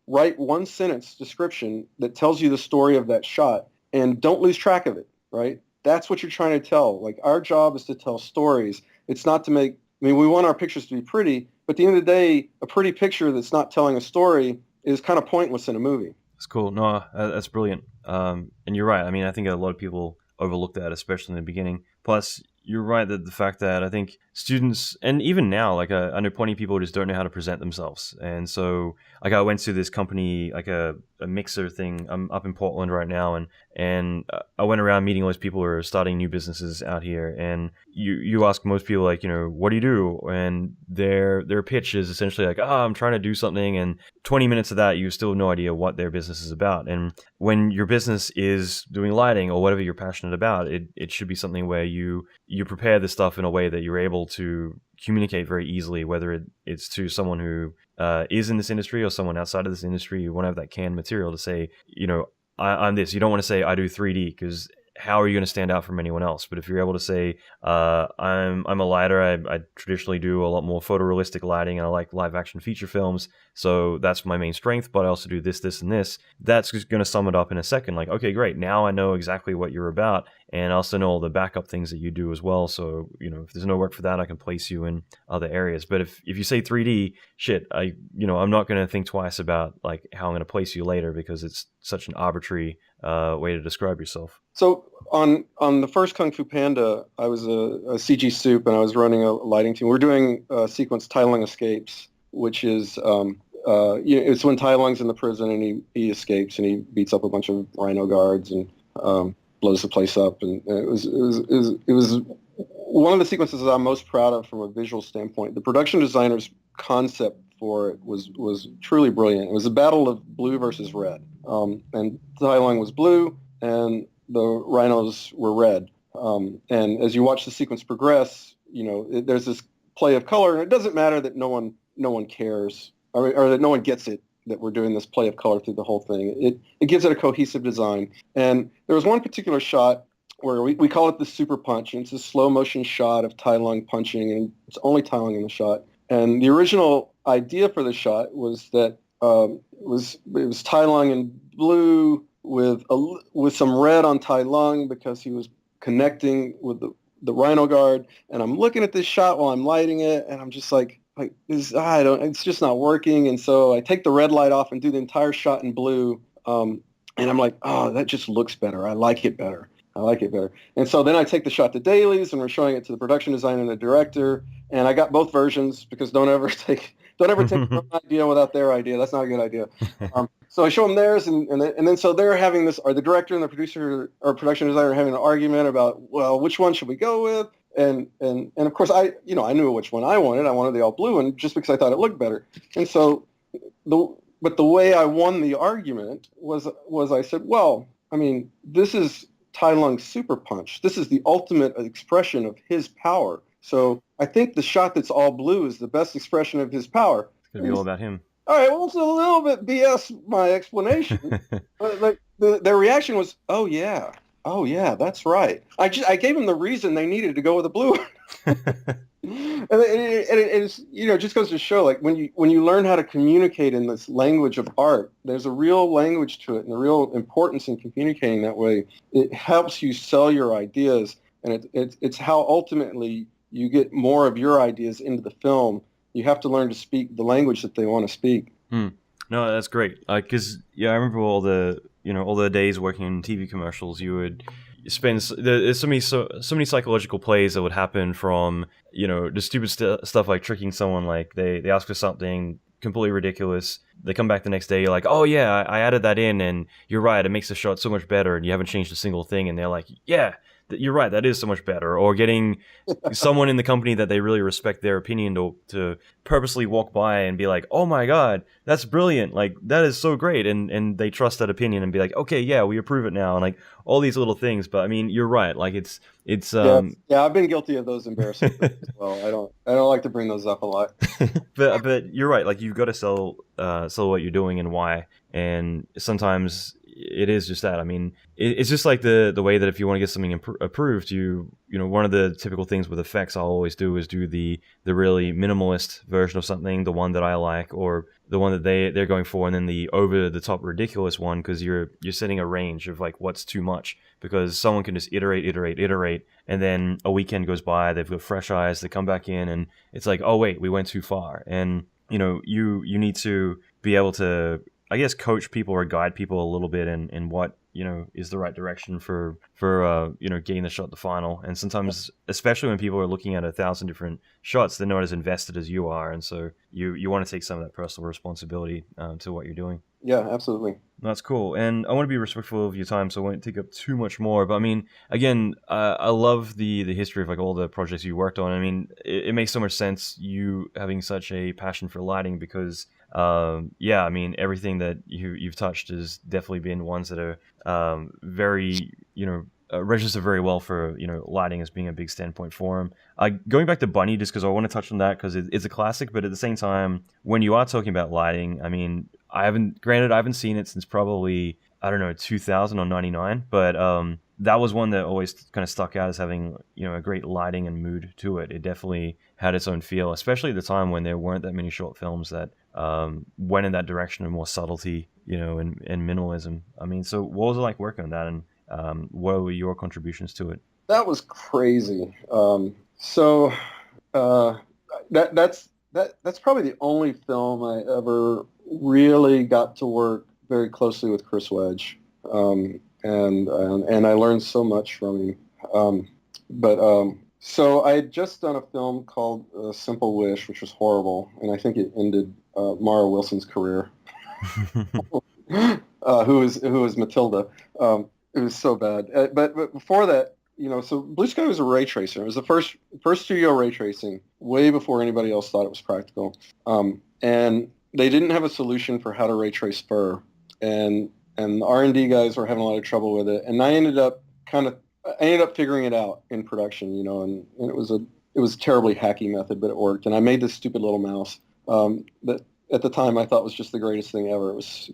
write one sentence description that tells you the story of that shot, and don't lose track of it, right? That's what you're trying to tell. Like, our job is to tell stories. It's not to we want our pictures to be pretty, but at the end of the day, a pretty picture that's not telling a story is kind of pointless in a movie. That's cool. No, that's brilliant. And you're right. I mean, I think a lot of people overlook that, especially in the beginning. Plus, you're right that the fact that I think students, and even now, like I know plenty of people just don't know how to present themselves. And so, like, I went to this company, like a mixer thing. I'm up in Portland right now, and I went around meeting all these people who are starting new businesses out here. And you ask most people, like, what do you do? And their pitch is essentially like, I'm trying to do something. And 20 minutes of that, you still have no idea what their business is about. And when your business is doing lighting or whatever you're passionate about, it should be something where you prepare this stuff in a way that you're able to communicate very easily, whether it's to someone who is in this industry or someone outside of this industry. You want to have that canned material to say, I'm this. You don't want to say I do 3D, because how are you going to stand out from anyone else? But if you're able to say, I'm a lighter, I traditionally do a lot more photorealistic lighting, and I like live action feature films, so that's my main strength, but I also do this, and this, that's just going to sum it up in a second. Like, okay, great, now I know exactly what you're about, and I also know all the backup things that you do as well, so, if there's no work for that, I can place you in other areas. But if you say 3D, shit, I'm not going to think twice about, like, how I'm going to place you later, because it's such an arbitrary way to describe yourself. So on the first Kung Fu Panda, I was a CG soup, and I was running a lighting team. We're doing sequence Tai Lung Escapes, which is it's when Tai Lung's in the prison and he escapes and he beats up a bunch of rhino guards and blows the place up. And it was one of the sequences that I'm most proud of from a visual standpoint. The production designer's concept for it was truly brilliant. It was a battle of blue versus red, and Tai Lung was blue and the rhinos were red. And as you watch the sequence progress, there's this play of color, and it doesn't matter that no one cares, or that no one gets it, that we're doing this play of color through the whole thing. It gives it a cohesive design. And there was one particular shot where we call it the super punch, and it's a slow motion shot of Tai Lung punching, and it's only Tai Lung in the shot. And the original idea for the shot was that it was Tai Lung in blue with some red on Tai Lung, because he was connecting with the rhino guard. And I'm looking at this shot while I'm lighting it, and I'm just like, like it's just not working. And so I take the red light off and do the entire shot in blue. And I'm like, oh, that just looks better. I like it better. And so then I take the shot to dailies, and we're showing it to the production designer and the director. And I got both versions, because don't ever take your own idea without their idea. That's not a good idea. So I show them theirs, and then so they're having this, or the director and the producer or production designer are having an argument about, well, which one should we go with? And of course I knew which one I wanted. I wanted the all blue one, just because I thought it looked better. And so but the way I won the argument was I said, well, I mean, this is Tai Lung's super punch. This is the ultimate expression of his power. So I think the shot that's all blue is the best expression of his power. It's going to be all about him. All right, well, it's a little bit BS, my explanation. But their reaction was, oh yeah, that's right. I gave them the reason they needed to go with the blue one. And it just goes to show, like, when you learn how to communicate in this language of art, there's a real language to it and a real importance in communicating that way. It helps you sell your ideas, and it's how ultimately you get more of your ideas into the film. You have to learn to speak the language that they want to speak. No, that's great. Because I remember all the days working in TV commercials. You would spend there's so many psychological plays that would happen from the stupid stuff like tricking someone, like they ask for something completely ridiculous. They come back the next day, you're like, oh yeah, I added that in, and you're right, it makes the shot so much better, and you haven't changed a single thing, and they're like, yeah, you're right, that is so much better. Or getting someone in the company that they really respect their opinion to purposely walk by and be like, oh my god, that's brilliant, like that is so great, and they trust that opinion and be like, okay, yeah, we approve it now, and like all these little things. But I mean, you're right, like it's I've been guilty of those embarrassing things as well. I don't like to bring those up a lot. but you're right, like you've got to sell what you're doing and why, and sometimes it is just that. I mean, it's just like the way that if you want to get something approved, one of the typical things with effects I'll always do is do the really minimalist version of something, the one that I like, or the one that they're going for, and then the over the top ridiculous one, because you're setting a range of like what's too much, because someone can just iterate, and then a weekend goes by, they've got fresh eyes, they come back in, and it's like, oh wait, we went too far. And you need to be able to, I guess, coach people or guide people a little bit in what is the right direction for getting the shot to final. And sometimes, especially when people are looking at 1,000 different shots, they're not as invested as you are, and so you want to take some of that personal responsibility to what you're doing. Yeah, absolutely. That's cool. And I want to be respectful of your time, so I won't take up too much more. But I mean, again, I love the history of like all the projects you worked on. I mean, it makes so much sense, you having such a passion for lighting, because I mean, everything that you've touched has definitely been ones that are very, register very well for, lighting as being a big standpoint for them. Going back to Bunny, just because I want to touch on that, because it's a classic, but at the same time, when you are talking about lighting, I mean, I haven't seen it since probably, I don't know, 2000 or 99, but that was one that always kind of stuck out as having, a great lighting and mood to it. It definitely had its own feel, especially at the time when there weren't that many short films that went in that direction of more subtlety, and minimalism. I mean, so what was it like working on that, and what were your contributions to it? That was crazy. That's probably the only film I ever really got to work very closely with Chris Wedge, and I learned so much from him. So I had just done a film called Simple Wish, which was horrible, and I think it ended Mara Wilson's career, who was Matilda. It was so bad. But before that, so Blue Sky was a ray tracer. It was the first studio ray tracing, way before anybody else thought it was practical. And they didn't have a solution for how to ray trace fur, and the R&D guys were having a lot of trouble with it. And I ended up figuring it out in production, and it was a terribly hacky method, but it worked. And I made this stupid little mouse that at the time I thought was just the greatest thing ever. It was,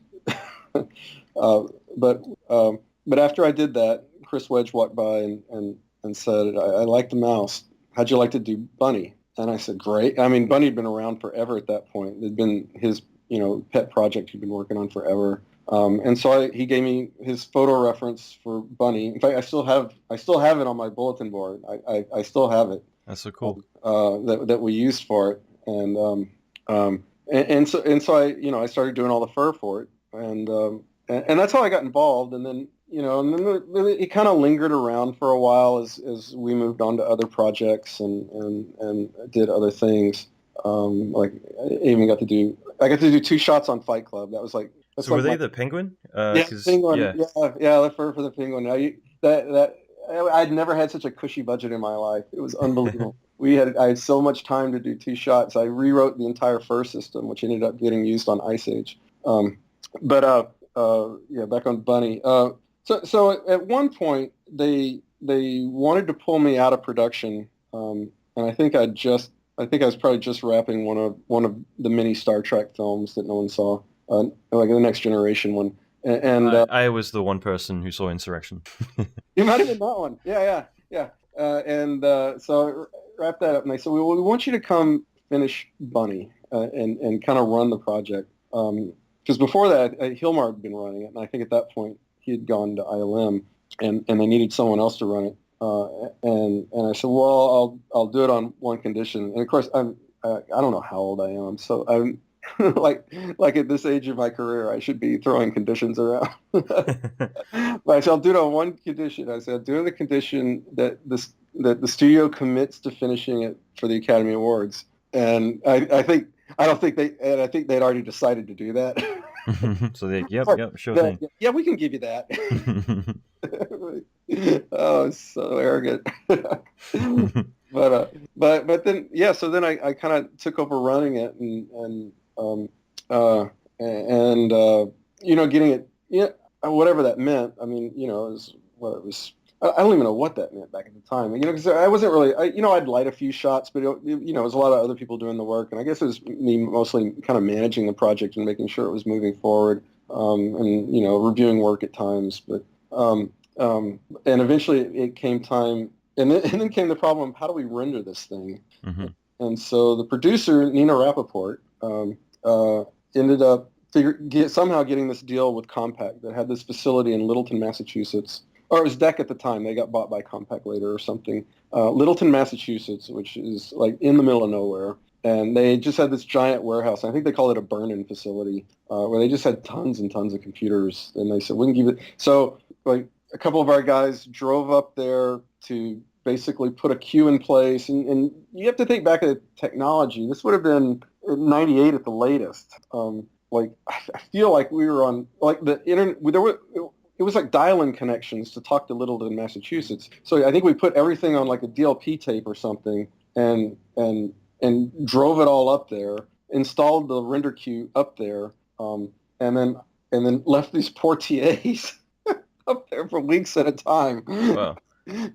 but after I did that, Chris Wedge walked by and said, I like the mouse. How'd you like to do Bunny? And I said, great. I mean, Bunny had been around forever at that point. It had been his, pet project he'd been working on forever. And so he gave me his photo reference for Bunny. In fact, I still have it on my bulletin board. I still have it. That's so cool. That we used for it. and so I started doing all the fur for it, and that's how I got involved. And then it kind of lingered around for a while as we moved on to other projects and did other things. Like I got to do 2 shots on Fight Club. So were they the penguin? Yeah, penguin. Yeah, the fur for the penguin. I'd never had such a cushy budget in my life. It was unbelievable. I had so much time to do 2 shots. I rewrote the entire fur system, which ended up getting used on Ice Age. Back on Bunny. So at one point they wanted to pull me out of production, and I think I was probably just wrapping one of the mini Star Trek films that no one saw, like the Next Generation one. And I was the one person who saw Insurrection. You might have been that one. Yeah. So I wrapped that up, and they said, "Well, we want you to come finish Bunny and kind of run the project." Because before that, Hilmar had been running it, and I think at that point he had gone to ILM, and they needed someone else to run it. And I said, "Well, I'll do it on one condition." And of course, I don't know how old I am, so I'm like at this age of my career, I should be throwing conditions around. But I said, I'll do it on one condition. I said, I'll do it on the condition that the studio commits to finishing it for the Academy Awards. And I think they'd already decided to do that. So yep, sure thing. Yeah, we can give you that. Oh, so arrogant. But then so then I kind of took over running it and getting it, whatever that meant. I mean, it was what it was. I don't even know what that meant back at the time. Because I wasn't really, I'd light a few shots, but it was a lot of other people doing the work, and I guess it was me mostly kind of managing the project and making sure it was moving forward, and reviewing work at times. But and eventually it came time, and then came the problem: how do we render this thing? Mm-hmm. And so the producer, Nina Rappaport, ended up somehow getting this deal with Compaq that had this facility in Littleton, Massachusetts. Or it was DEC at the time. They got bought by Compaq later or something. Littleton, Massachusetts, which is like in the middle of nowhere. And they just had this giant warehouse. I think they call it a burn-in facility, where they just had tons and tons of computers. And they said, we can give it. So like a couple of our guys drove up there to basically put a queue in place. And you have to think back at the technology. This would have been 98 at the latest. I feel like we were on like the internet. It was like dial-in connections to talk to Littleton, Massachusetts. So I think we put everything on like a DLP tape or something and drove it all up there, installed the render queue up there, and then left these poor TAs up there for weeks at a time. Wow.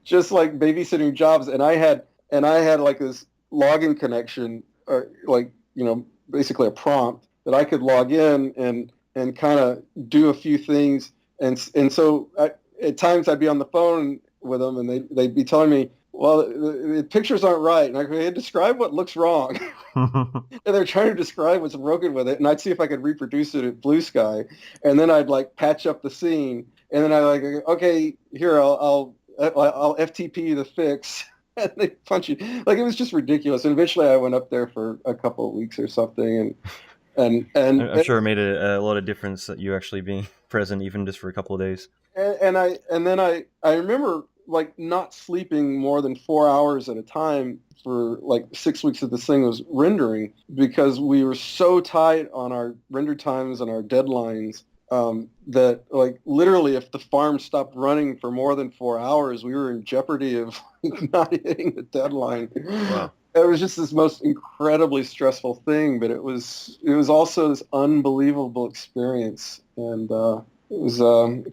Just like babysitting jobs. And I had like this login connection, or basically a prompt that I could log in and kind of do a few things. And so at times I'd be on the phone with them, and they'd be telling me, well, the pictures aren't right. And I go, hey, describe what looks wrong. And they're trying to describe what's broken with it. And I'd see if I could reproduce it at Blue Sky. And then I'd like patch up the scene. And then okay, here, I'll FTP the fix. And they punch you. Like, it was just ridiculous. And eventually I went up there for a couple of weeks or something. And I'm sure it made a lot of difference that you actually being present, even just for a couple of days. And then I remember like not sleeping more than 4 hours at a time for like 6 weeks that this thing was rendering, because we were so tight on our render times and our deadlines, that like literally if the farm stopped running for more than 4 hours, we were in jeopardy of not hitting the deadline. Wow. It was just this most incredibly stressful thing, but it was also this unbelievable experience. And it was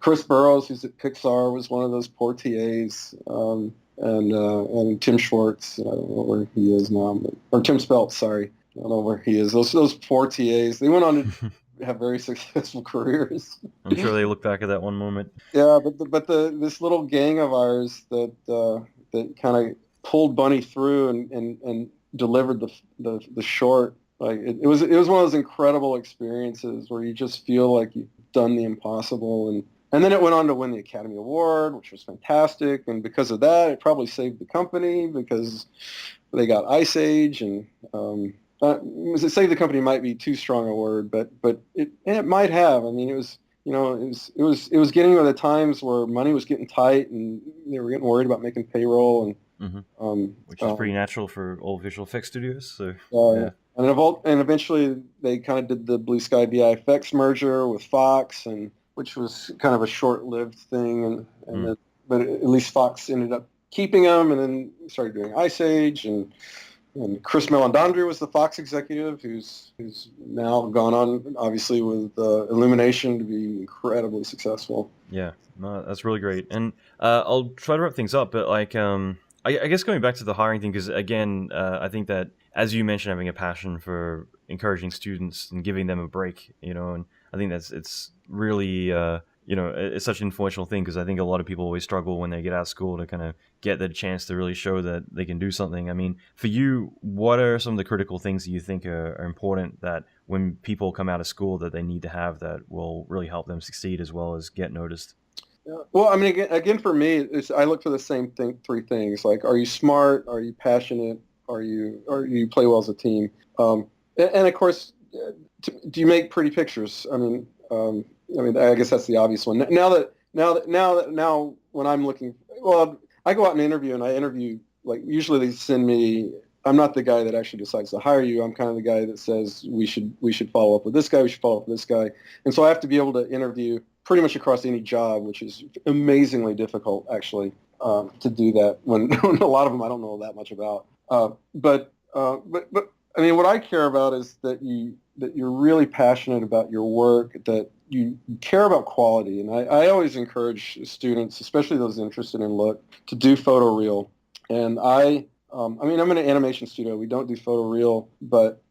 Chris Burrows, who's at Pixar, was one of those poor TAs, and Tim Schwartz. I don't know where he is now, or Tim Speltz. Sorry, I don't know where he is. Those poor TAs. They went on to have very successful careers. I'm sure they look back at that one moment. Yeah, but this little gang of ours that kind of pulled Bunny through and delivered the short. Like it was one of those incredible experiences where you just feel like you've done the impossible, and then it went on to win the Academy Award, which was fantastic. And because of that, it probably saved the company, because they got Ice Age, and save the company might be too strong a word, but it might have. I mean, it was getting to the times where money was getting tight, and they were getting worried about making payroll, and which is pretty natural for all visual effects studios. So yeah. And eventually they kind of did the Blue Sky VFX merger with Fox, and which was kind of a short-lived thing, but at least Fox ended up keeping them, and then started doing Ice Age, and Chris Meledandri was the Fox executive, who's now gone on, obviously, with Illumination to be incredibly successful. Yeah, no, that's really great. And I'll try to wrap things up, but like, I guess going back to the hiring thing, because again, I think that, as you mentioned, having a passion for encouraging students and giving them a break, and I think it's really, it's such an influential thing, because I think a lot of people always struggle when they get out of school to kind of get the chance to really show that they can do something. I mean, for you, what are some of the critical things that you think are important that when people come out of school that they need to have that will really help them succeed as well as get noticed? Yeah. Well, I mean, again, for me, I look for the same three things. Like, are you smart? Are you passionate? Are you play well as a team? And of course, do you make pretty pictures? I mean, I guess that's the obvious one. Now when I'm looking, well, I go out and interview, and I interview, like, usually they send me. I'm not the guy that actually decides to hire you. I'm kind of the guy that says we should follow up with this guy. We should follow up with this guy. And so I have to be able to interview pretty much across any job, which is amazingly difficult, actually, to do that when a lot of them I don't know that much about. But I mean, what I care about is that you're really passionate about your work, that you care about quality. And I always encourage students, especially those interested in look, to do photoreal. And I mean, I'm in an animation studio. We don't do photoreal, but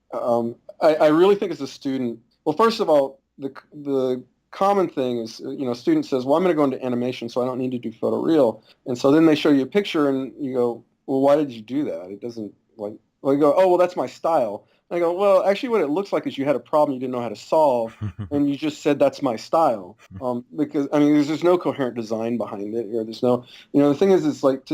I really think as a student, well, first of all, the common thing is, a student says, well, I'm going to go into animation, so I don't need to do photoreal. And so then they show you a picture, and you go, well, why did you do that? It doesn't, like, well, you go, oh, well, that's my style. And I go, well, actually what it looks like is you had a problem you didn't know how to solve, and you just said that's my style. Because, I mean, there's no coherent design behind it, or there's no, the thing is, it's like,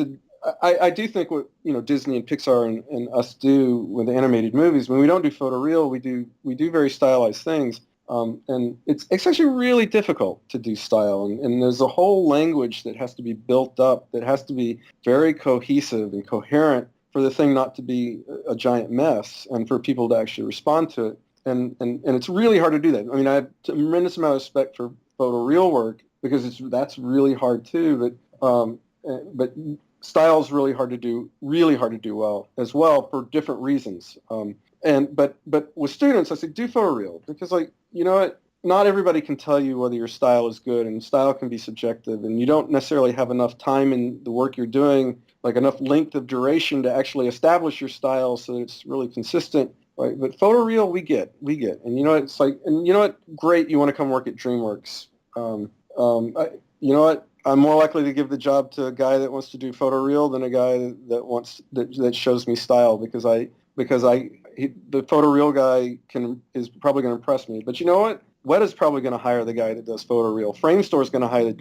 I do think what, Disney and Pixar and us do with animated movies, when we don't do photoreal, we do very stylized things. And it's actually really difficult to do style. And there's a whole language that has to be built up, that has to be very cohesive and coherent for the thing not to be a giant mess and for people to actually respond to it. And it's really hard to do that. I mean, I have a tremendous amount of respect for photoreal work because that's really hard too. But style is really hard to do well as well for different reasons. But with students, I say do photoreal because, like, what? Not everybody can tell you whether your style is good, and style can be subjective, and you don't necessarily have enough time in the work you're doing, like enough length of duration to actually establish your style so that it's really consistent. Right? But photoreal, we get, and it's like, and what? Great, you want to come work at DreamWorks. What? I'm more likely to give the job to a guy that wants to do photoreal than a guy that shows me style because the photoreal guy is probably going to impress me. But you know what? Weta's probably going to hire the guy that does photoreal. Framestore is going to hire the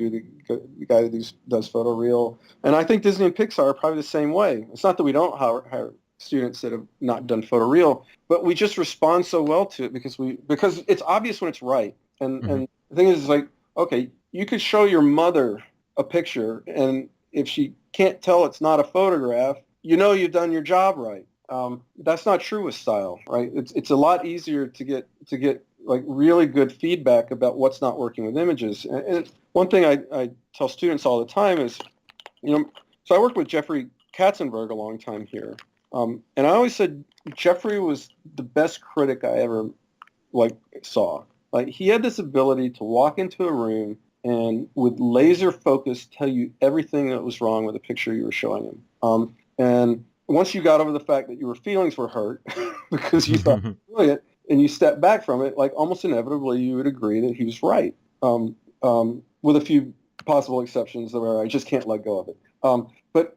guy that does photoreal. And I think Disney and Pixar are probably the same way. It's not that we don't hire students that have not done photoreal, but we just respond so well to it because it's obvious when it's right. And the thing is, like, okay, you could show your mother a picture, and if she can't tell it's not a photograph, you've done your job right. That's not true with style, right? It's a lot easier to get like really good feedback about what's not working with images. And one thing I tell students all the time is, so I worked with Jeffrey Katzenberg a long time here, and I always said Jeffrey was the best critic I ever saw. Like, he had this ability to walk into a room and with laser focus tell you everything that was wrong with the picture you were showing him. And once you got over the fact that your feelings were hurt because you thought brilliant, and you stepped back from it, like almost inevitably you would agree that he was right, with a few possible exceptions where I just can't let go of it.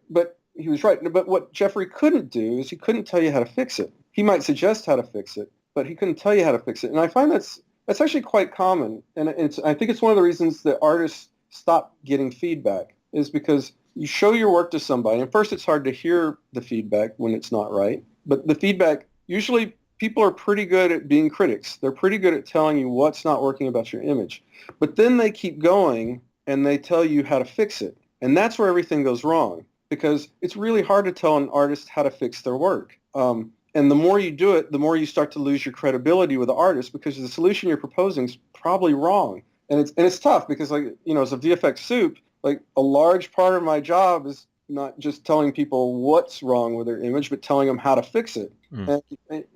But he was right. But what Jeffrey couldn't do is he couldn't tell you how to fix it. He might suggest how to fix it, but he couldn't tell you how to fix it. And I find that's actually quite common. And I think it's one of the reasons that artists stop getting feedback is because you show your work to somebody, and first it's hard to hear the feedback when it's not right. But the feedback, usually people are pretty good at being critics. They're pretty good at telling you what's not working about your image. But then they keep going and they tell you how to fix it. And that's where everything goes wrong, because it's really hard to tell an artist how to fix their work. And the more you do it, the more you start to lose your credibility with the artist, because the solution you're proposing is probably wrong. And it's tough because, like, you know, as a VFX soup, like, a large part of my job is not just telling people what's wrong with their image, but telling them how to fix it. And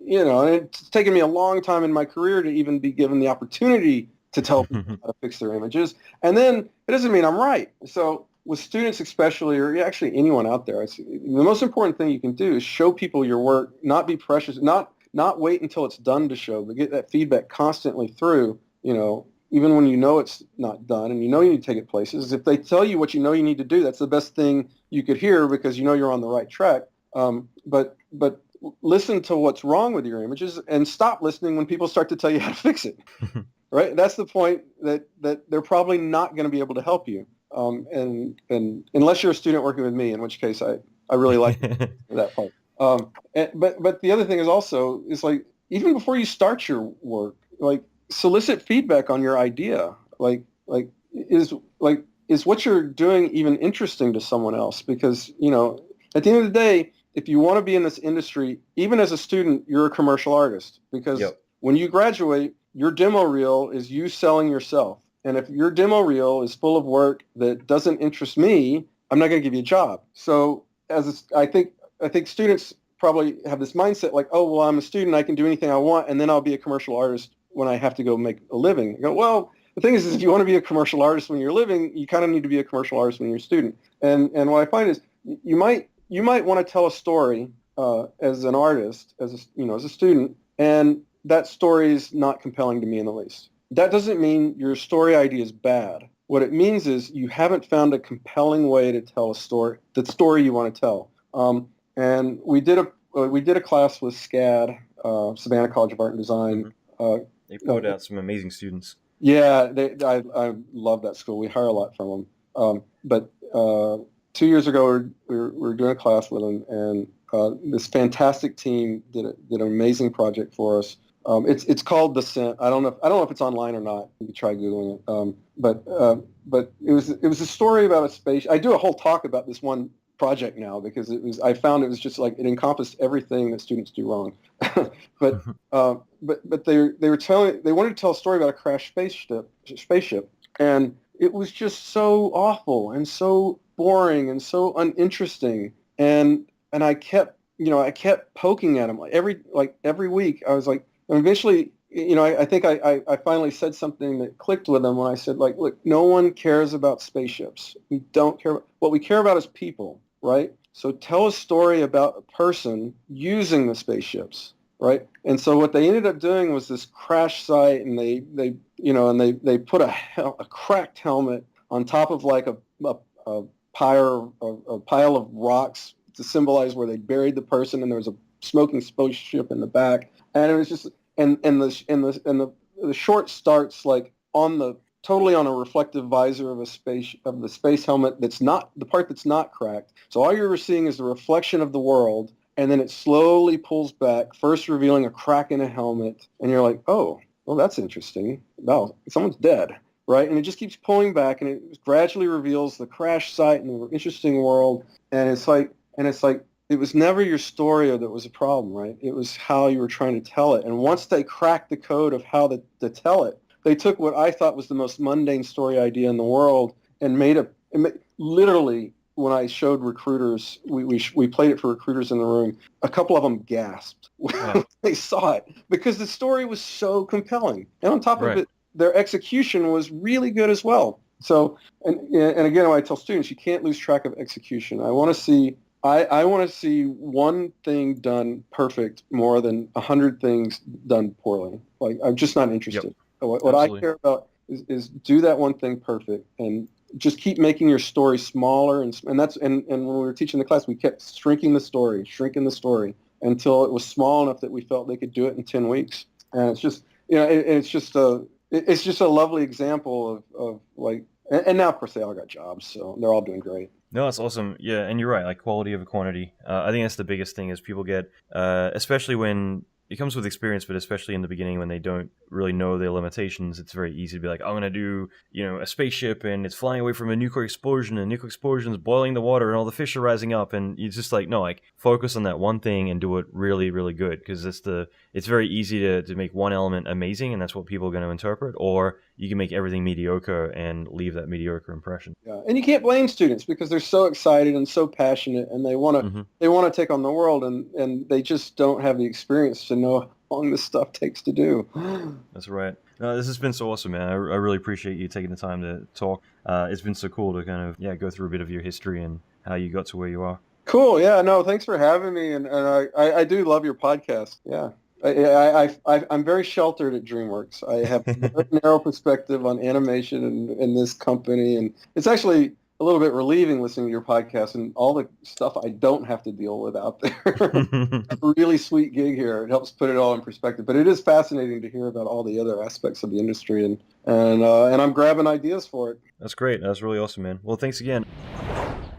you know, and it's taken me a long time in my career to even be given the opportunity to tell people how to fix their images. And then it doesn't mean I'm right. So with students especially, or actually anyone out there, the most important thing you can do is show people your work, not be precious, not wait until it's done to show, but get that feedback constantly through, you know, even when you know it's not done and you know you need to take it places. If they tell you what you know you need to do, that's the best thing you could hear, because you know you're on the right track. But listen to what's wrong with your images and stop listening when people start to tell you how to fix it. Right? That's the point that they're probably not going to be able to help you. And unless you're a student working with me, in which case I really like that part. But the other thing is also is, like, even before you start your work, like, solicit feedback on your idea. Is what you're doing even interesting to someone else? Because, you know, at the end of the day, if you want to be in this industry, even as a student, you're a commercial artist, because when you graduate, your demo reel is you selling yourself. And if your demo reel is full of work that doesn't interest me, I'm not going to give you a job. So I think students probably have this mindset like, oh, well, I'm a student, I can do anything I want, and then I'll be a commercial artist when I have to go make a living. I go, well, the thing is if you want to be a commercial artist when you're living, you kind of need to be a commercial artist when you're a student. And what I find is you might want to tell a story as an artist, as a student, and that story is not compelling to me in the least. That doesn't mean your story idea is bad. What it means is you haven't found a compelling way to tell a story, the story you want to tell. And we did a class with SCAD, Savannah College of Art and Design. They put out some amazing students. Yeah, I love that school. We hire a lot from them. But 2 years ago, we were doing a class with them, and this fantastic team did an amazing project for us. It's called Descent. I don't know if it's online or not. You can try Googling it. But it was a story about a space. I do a whole talk about this one project now, because I found it was just like it encompassed everything that students do wrong. but they wanted to tell a story about a crashed spaceship, and it was just so awful and so boring and so uninteresting, and I kept poking at them every week. I was like, and eventually, I think I finally said something that clicked with them when I said, like, look, no one cares about spaceships. We don't care. What we care about is people, right? So tell a story about a person using the spaceships, right? And so what they ended up doing was this crash site, and they put a cracked helmet on top of like a pile of rocks to symbolize where they buried the person, and there was a smoking spaceship in the back, and it was just and the short starts like totally on a reflective visor of the space helmet that's not the part that's not cracked. So all you're seeing is the reflection of the world, and then it slowly pulls back, first revealing a crack in a helmet, and you're like, oh, well, that's interesting. No, someone's dead, right? And it just keeps pulling back, and it gradually reveals the crash site and the interesting world, and it's like it was never your story that was a problem, right? It was how you were trying to tell it. And once they cracked the code of how to tell it, they took what I thought was the most mundane story idea in the world and literally, when I showed recruiters, we played it for recruiters in the room, a couple of them gasped when they saw it, because the story was so compelling. And on top of it, their execution was really good as well. So, and again, when I tell students, you can't lose track of execution. I want to see one thing done perfect more than 100 things done poorly. Like, I'm just not interested. Yep. What I care about is do that one thing perfect, and just keep making your story smaller. And when we were teaching the class, we kept shrinking the story until it was small enough that we felt they could do it in 10 weeks. And it's just, it's just a lovely example of like, and now of course they all got jobs, so they're all doing great. No, that's awesome. Yeah, and you're right, like quality over quantity. I think that's the biggest thing is people get, especially when it comes with experience, but especially in the beginning when they don't really know their limitations, it's very easy to be like, I'm going to do, a spaceship and it's flying away from a nuclear explosion and nuclear explosion is boiling the water and all the fish are rising up. And you just like, no, like focus on that one thing and do it really, really good. Because it's very easy to make one element amazing and that's what people are going to interpret. Or you can make everything mediocre and leave that mediocre impression. Yeah, and you can't blame students because they're so excited and so passionate and they want to take on the world and they just don't have the experience to know how long this stuff takes to do. That's right. No, this has been so awesome, man. I really appreciate you taking the time to talk. It's been so cool to kind of go through a bit of your history and how you got to where you are. Cool. Yeah. No. Thanks for having me, and I do love your podcast. Yeah. I'm very sheltered at DreamWorks. I have a very narrow perspective on animation and this company, and it's actually a little bit relieving listening to your podcast and all the stuff I don't have to deal with out there. A really sweet gig here. It helps put it all in perspective. But it is fascinating to hear about all the other aspects of the industry, and I'm grabbing ideas for it. That's great. That's really awesome, man. Well, thanks again.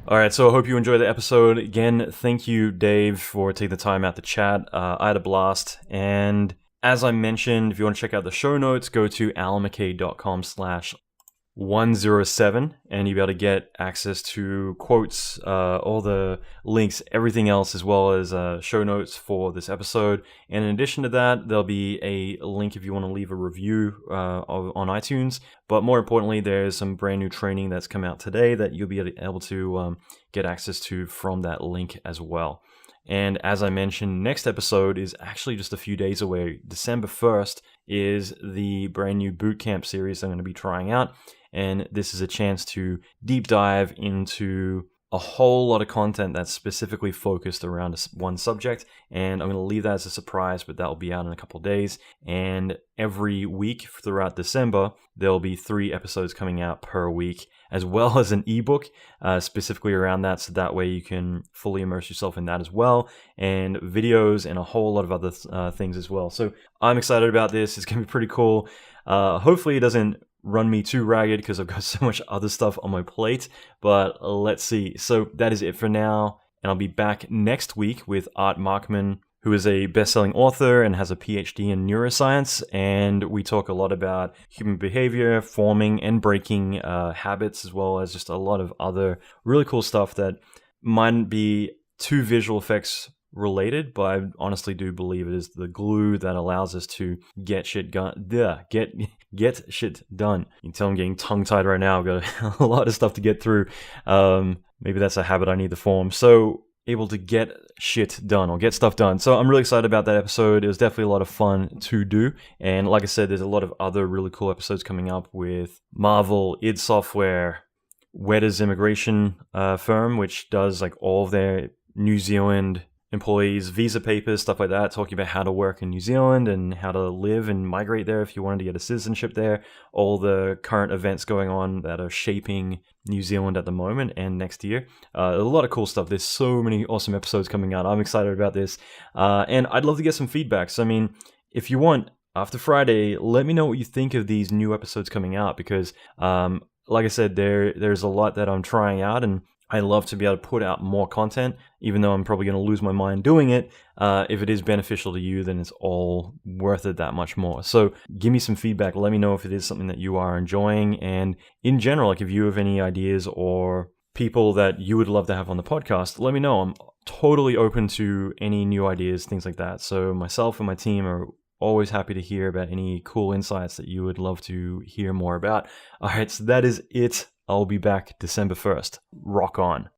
All right, so I hope you enjoyed the episode. Again, thank you, Dave, for taking the time out to chat. I had a blast. And as I mentioned, if you want to check out the show notes, go to alanmckay.com/107, and you'll be able to get access to quotes, all the links, everything else, as well as show notes for this episode. And in addition to that, there'll be a link if you want to leave a review on iTunes. But more importantly, there's some brand new training that's come out today that you'll be able to get access to from that link as well. And as I mentioned, next episode is actually just a few days away. December 1st is the brand new bootcamp series I'm going to be trying out. And this is a chance to deep dive into a whole lot of content that's specifically focused around one subject. And I'm going to leave that as a surprise, but that will be out in a couple of days. And every week throughout December, there'll be 3 episodes coming out per week, as well as an ebook specifically around that. So that way you can fully immerse yourself in that as well, and videos and a whole lot of other things as well. So I'm excited about this. It's going to be pretty cool. Hopefully it doesn't run me too ragged because I've got so much other stuff on my plate, but let's see. So that is it for now, and I'll be back next week with Art Markman, who is a best-selling author and has a PhD in neuroscience, and we talk a lot about human behavior, forming and breaking habits, as well as just a lot of other really cool stuff that might be too visual effects related, but I honestly do believe it is the glue that allows us to get shit done. Get shit done. You can tell I'm getting tongue-tied right now. I've got a lot of stuff to get through. Maybe that's a habit I need to form. So able to get shit done or get stuff done. So I'm really excited about that episode. It was definitely a lot of fun to do. And like I said, there's a lot of other really cool episodes coming up with Marvel, id Software, Weta's immigration firm, which does like all of their New Zealand employees' visa papers, stuff like that, talking about how to work in New Zealand and how to live and migrate there if you wanted to get a citizenship there, all the current events going on that are shaping New Zealand at the moment and next year. A lot of cool stuff. There's so many awesome episodes coming out. I'm excited about this. And I'd love to get some feedback. So, I mean, if you want, after Friday, let me know what you think of these new episodes coming out because, like I said, there's a lot that I'm trying out, and I love to be able to put out more content, even though I'm probably going to lose my mind doing it. If it is beneficial to you, then it's all worth it that much more. So give me some feedback. Let me know if it is something that you are enjoying. And in general, like if you have any ideas or people that you would love to have on the podcast, let me know. I'm totally open to any new ideas, things like that. So myself and my team are always happy to hear about any cool insights that you would love to hear more about. All right, so that is it. I'll be back December 1st. Rock on.